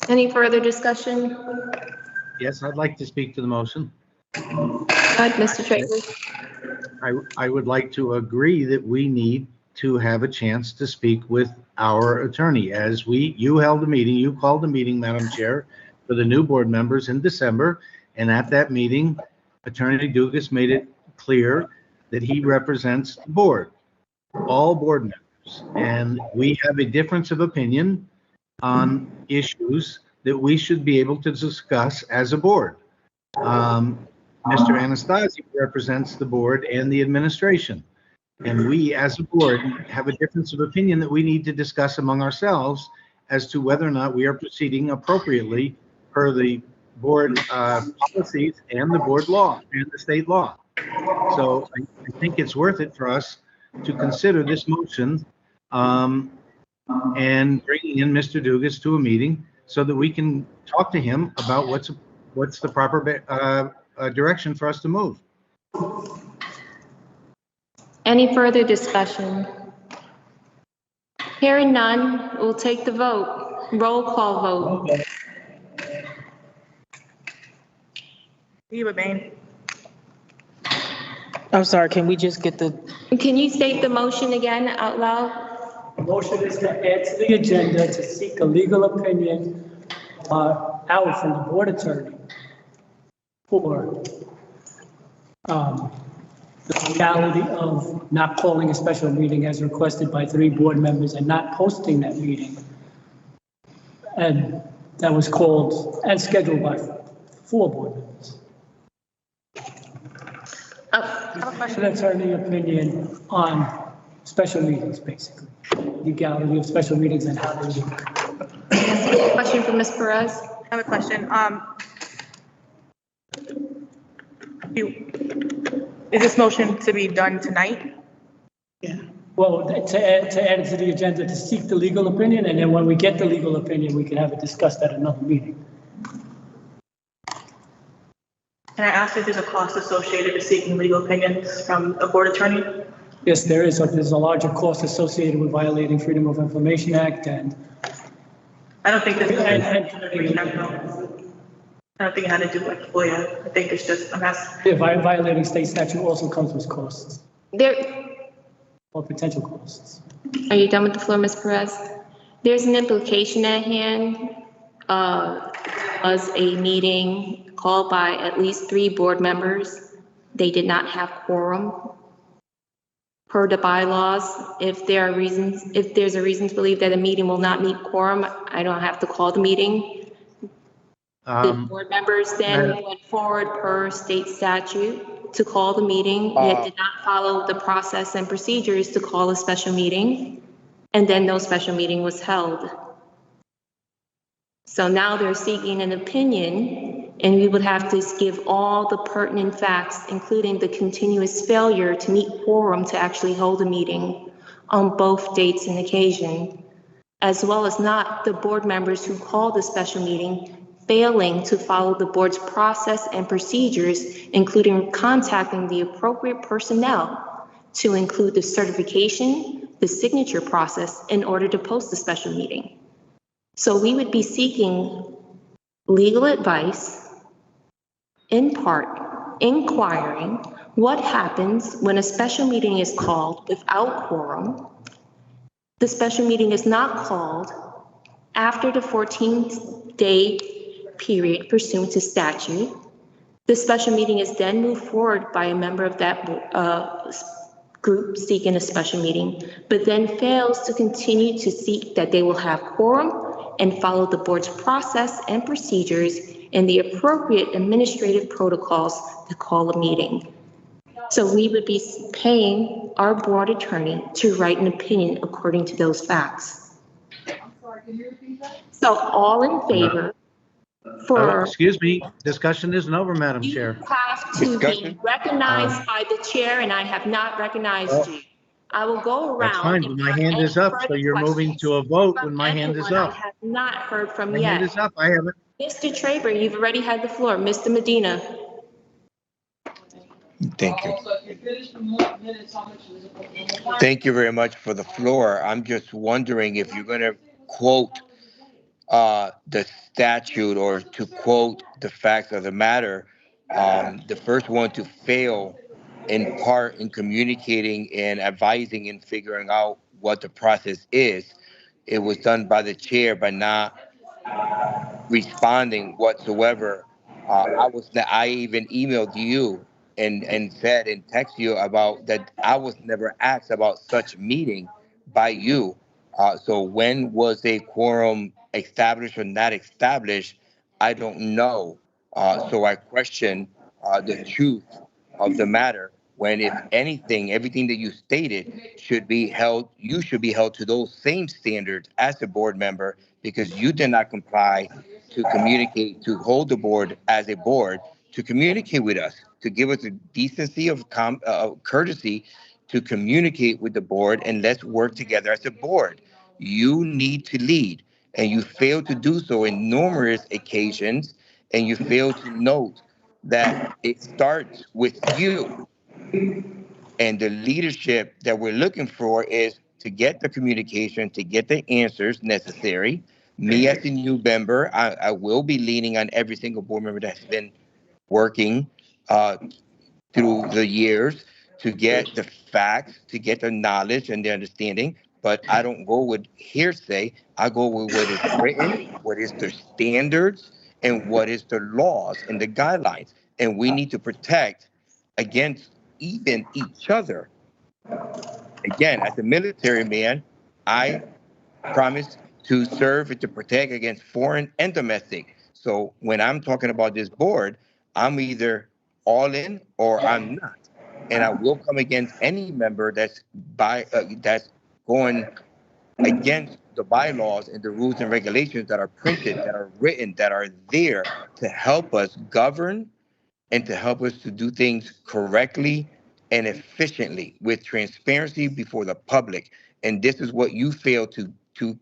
Any further discussion? Yes, I'd like to speak to the motion. Go ahead, Mr. Traver. I would like to agree that we need to have a chance to speak with our attorney. As you held a meeting, you called a meeting, Madam Chair, for the new board members in December. And at that meeting, Attorney Dugas made it clear that he represents the board, all board members. And we have a difference of opinion on issues that we should be able to discuss as a board. Mr. Anastasi represents the board and the administration. And we, as a board, have a difference of opinion that we need to discuss among ourselves as to whether or not we are proceeding appropriately per the board policies and the board law and the state law. So I think it's worth it for us to consider this motion and bringing in Mr. Dugas to a meeting so that we can talk to him about what's the proper direction for us to move. Any further discussion? Hearing none, we'll take the vote. Roll call vote. Eva Bain. I'm sorry, can we just get the? Can you state the motion again out loud? The motion is to add to the agenda to seek a legal opinion out from the board attorney for the legality of not calling a special meeting as requested by 3 board members and not posting that meeting. And that was called and scheduled by 4 board members. I have a question. An attorney opinion on special meetings, basically. Legality of special meetings and how they work. Question for Ms. Perez. I have a question. Is this motion to be done tonight? Yeah. Well, to add it to the agenda to seek the legal opinion, and then when we get the legal opinion, we can have it discussed at another meeting. Can I ask if there's a cost associated with seeking legal opinions from a board attorney? Yes, there is. There's a larger cost associated with violating Freedom of Information Act and. I don't think this. I don't think it had to do with FOIA. I think it's just, I'm asking. Yeah, violating state statute also comes with costs. Or potential costs. Are you done with the floor, Ms. Perez? There's an implication at hand. Was a meeting called by at least 3 board members. They did not have quorum. Per the bylaws, if there's a reason to believe that a meeting will not meet quorum, I don't have to call the meeting. The board members then went forward per state statute to call the meeting. It did not follow the process and procedures to call a special meeting, and then no special meeting was held. So now they're seeking an opinion, and we would have to give all the pertinent facts, including the continuous failure to meet quorum to actually hold a meeting on both dates and occasion, as well as not the board members who called the special meeting failing to follow the board's process and procedures, including contacting the appropriate personnel to include the certification, the signature process in order to post the special meeting. So we would be seeking legal advice, in part, inquiring what happens when a special meeting is called without quorum. The special meeting is not called after the 14th-day period pursuant to statute. The special meeting is then moved forward by a member of that group seeking a special meeting, but then fails to continue to seek that they will have quorum and follow the board's process and procedures and the appropriate administrative protocols to call a meeting. So we would be paying our board attorney to write an opinion according to those facts. So all in favor for... Excuse me, discussion isn't over, Madam Chair. You have to be recognized by the chair, and I have not recognized you. I will go around. That's fine, but my hand is up, so you're moving to a vote when my hand is up. I have not heard from My yet. hand is up, I haven't. Mr. Traber, you've already had the floor. Mr. Medina. Thank you. Thank you very much for the floor. I'm just wondering if you're going to quote the statute or to quote the facts of the matter. The first one to fail in part in communicating and advising and figuring out what the process is. It was done by the chair, but not responding whatsoever. I even emailed you and said and texted you about that I was never asked about such meeting by you. So when was a quorum established or not established? I don't know. So I question the truth of the matter when, if anything, everything that you stated should be held, you should be held to those same standards as a board member, because you did not comply to communicate, to hold the board as a board, to communicate with us, to give us the decency of courtesy to communicate with the board, and let's work together as a board. You need to lead, and you failed to do so in numerous occasions, and you failed to note that it starts with you. And the leadership that we're looking for is to get the communication, to get the answers necessary. Me as a new member, I will be leaning on every single board member that's been working through the years to get the facts, to get the knowledge and the understanding. But I don't go with hearsay. I go with what is written, what is the standards, and what is the laws and the guidelines. And we need to protect against even each other. Again, as a military man, I promise to serve and to protect against foreign and domestic. So when I'm talking about this board, I'm either all in or I'm not. And I will come against any member that's that's going against the bylaws and the rules and regulations that are printed, that are written, that are there to help us govern and to help us to do things correctly and efficiently with transparency before the public. And this is what you fail to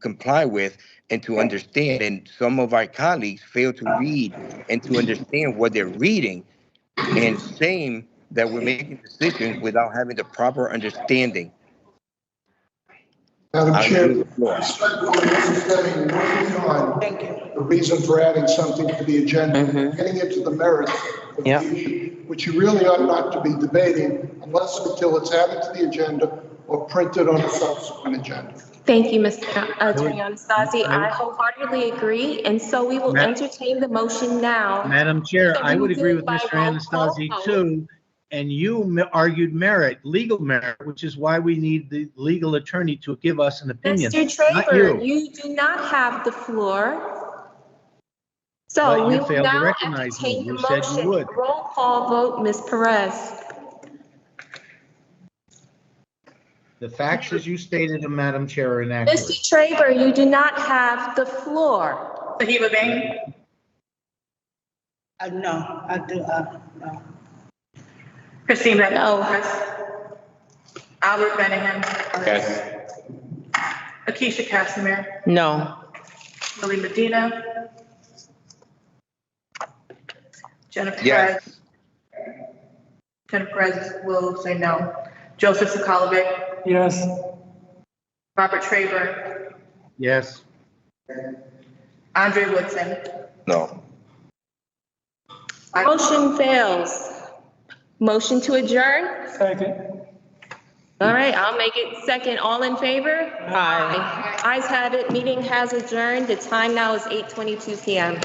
comply with and to understand. And some of our colleagues fail to read and to understand what they're reading, and shame that we're making decisions without having the proper understanding. Madam Chair, the floor. The reason for adding something to the agenda, getting into the merits of the issue, which you really ought not to be debating unless until it's added to the agenda or printed on a subsequent agenda. Thank you, Mr. Attorney Anastasi. I wholeheartedly agree, and so we will entertain the motion now. Madam Chair, I would agree with by Mr. roll call Anastasi vote. too. And you argued merit, legal merit, which is why we need the legal attorney to give us an opinion. Mr. not Traver, you. you do not have the floor. But So we you will failed to now recognize me. entertain the You said you motion. would. Roll call vote, Ms. Perez. The facts as you stated them, Madam Chair, are inaccurate. Mr. Traver, you do not have the floor. Sahiba Bain? No, I do, no. Christine Bennett? No. Albert Benningham? Yes. Akeisha Casimir? No. Lily Medina? Jennifer Yes. Perez? Jennifer Perez will say no. Joseph Sakalovic? Yes. Robert Traver? Yes. Andre Woodson? No. Motion fails. Motion to adjourn? Second. All right, I'll make it second. All in favor? Aye. Ayes have it. Meeting has adjourned. The time now is 8:22 p.m.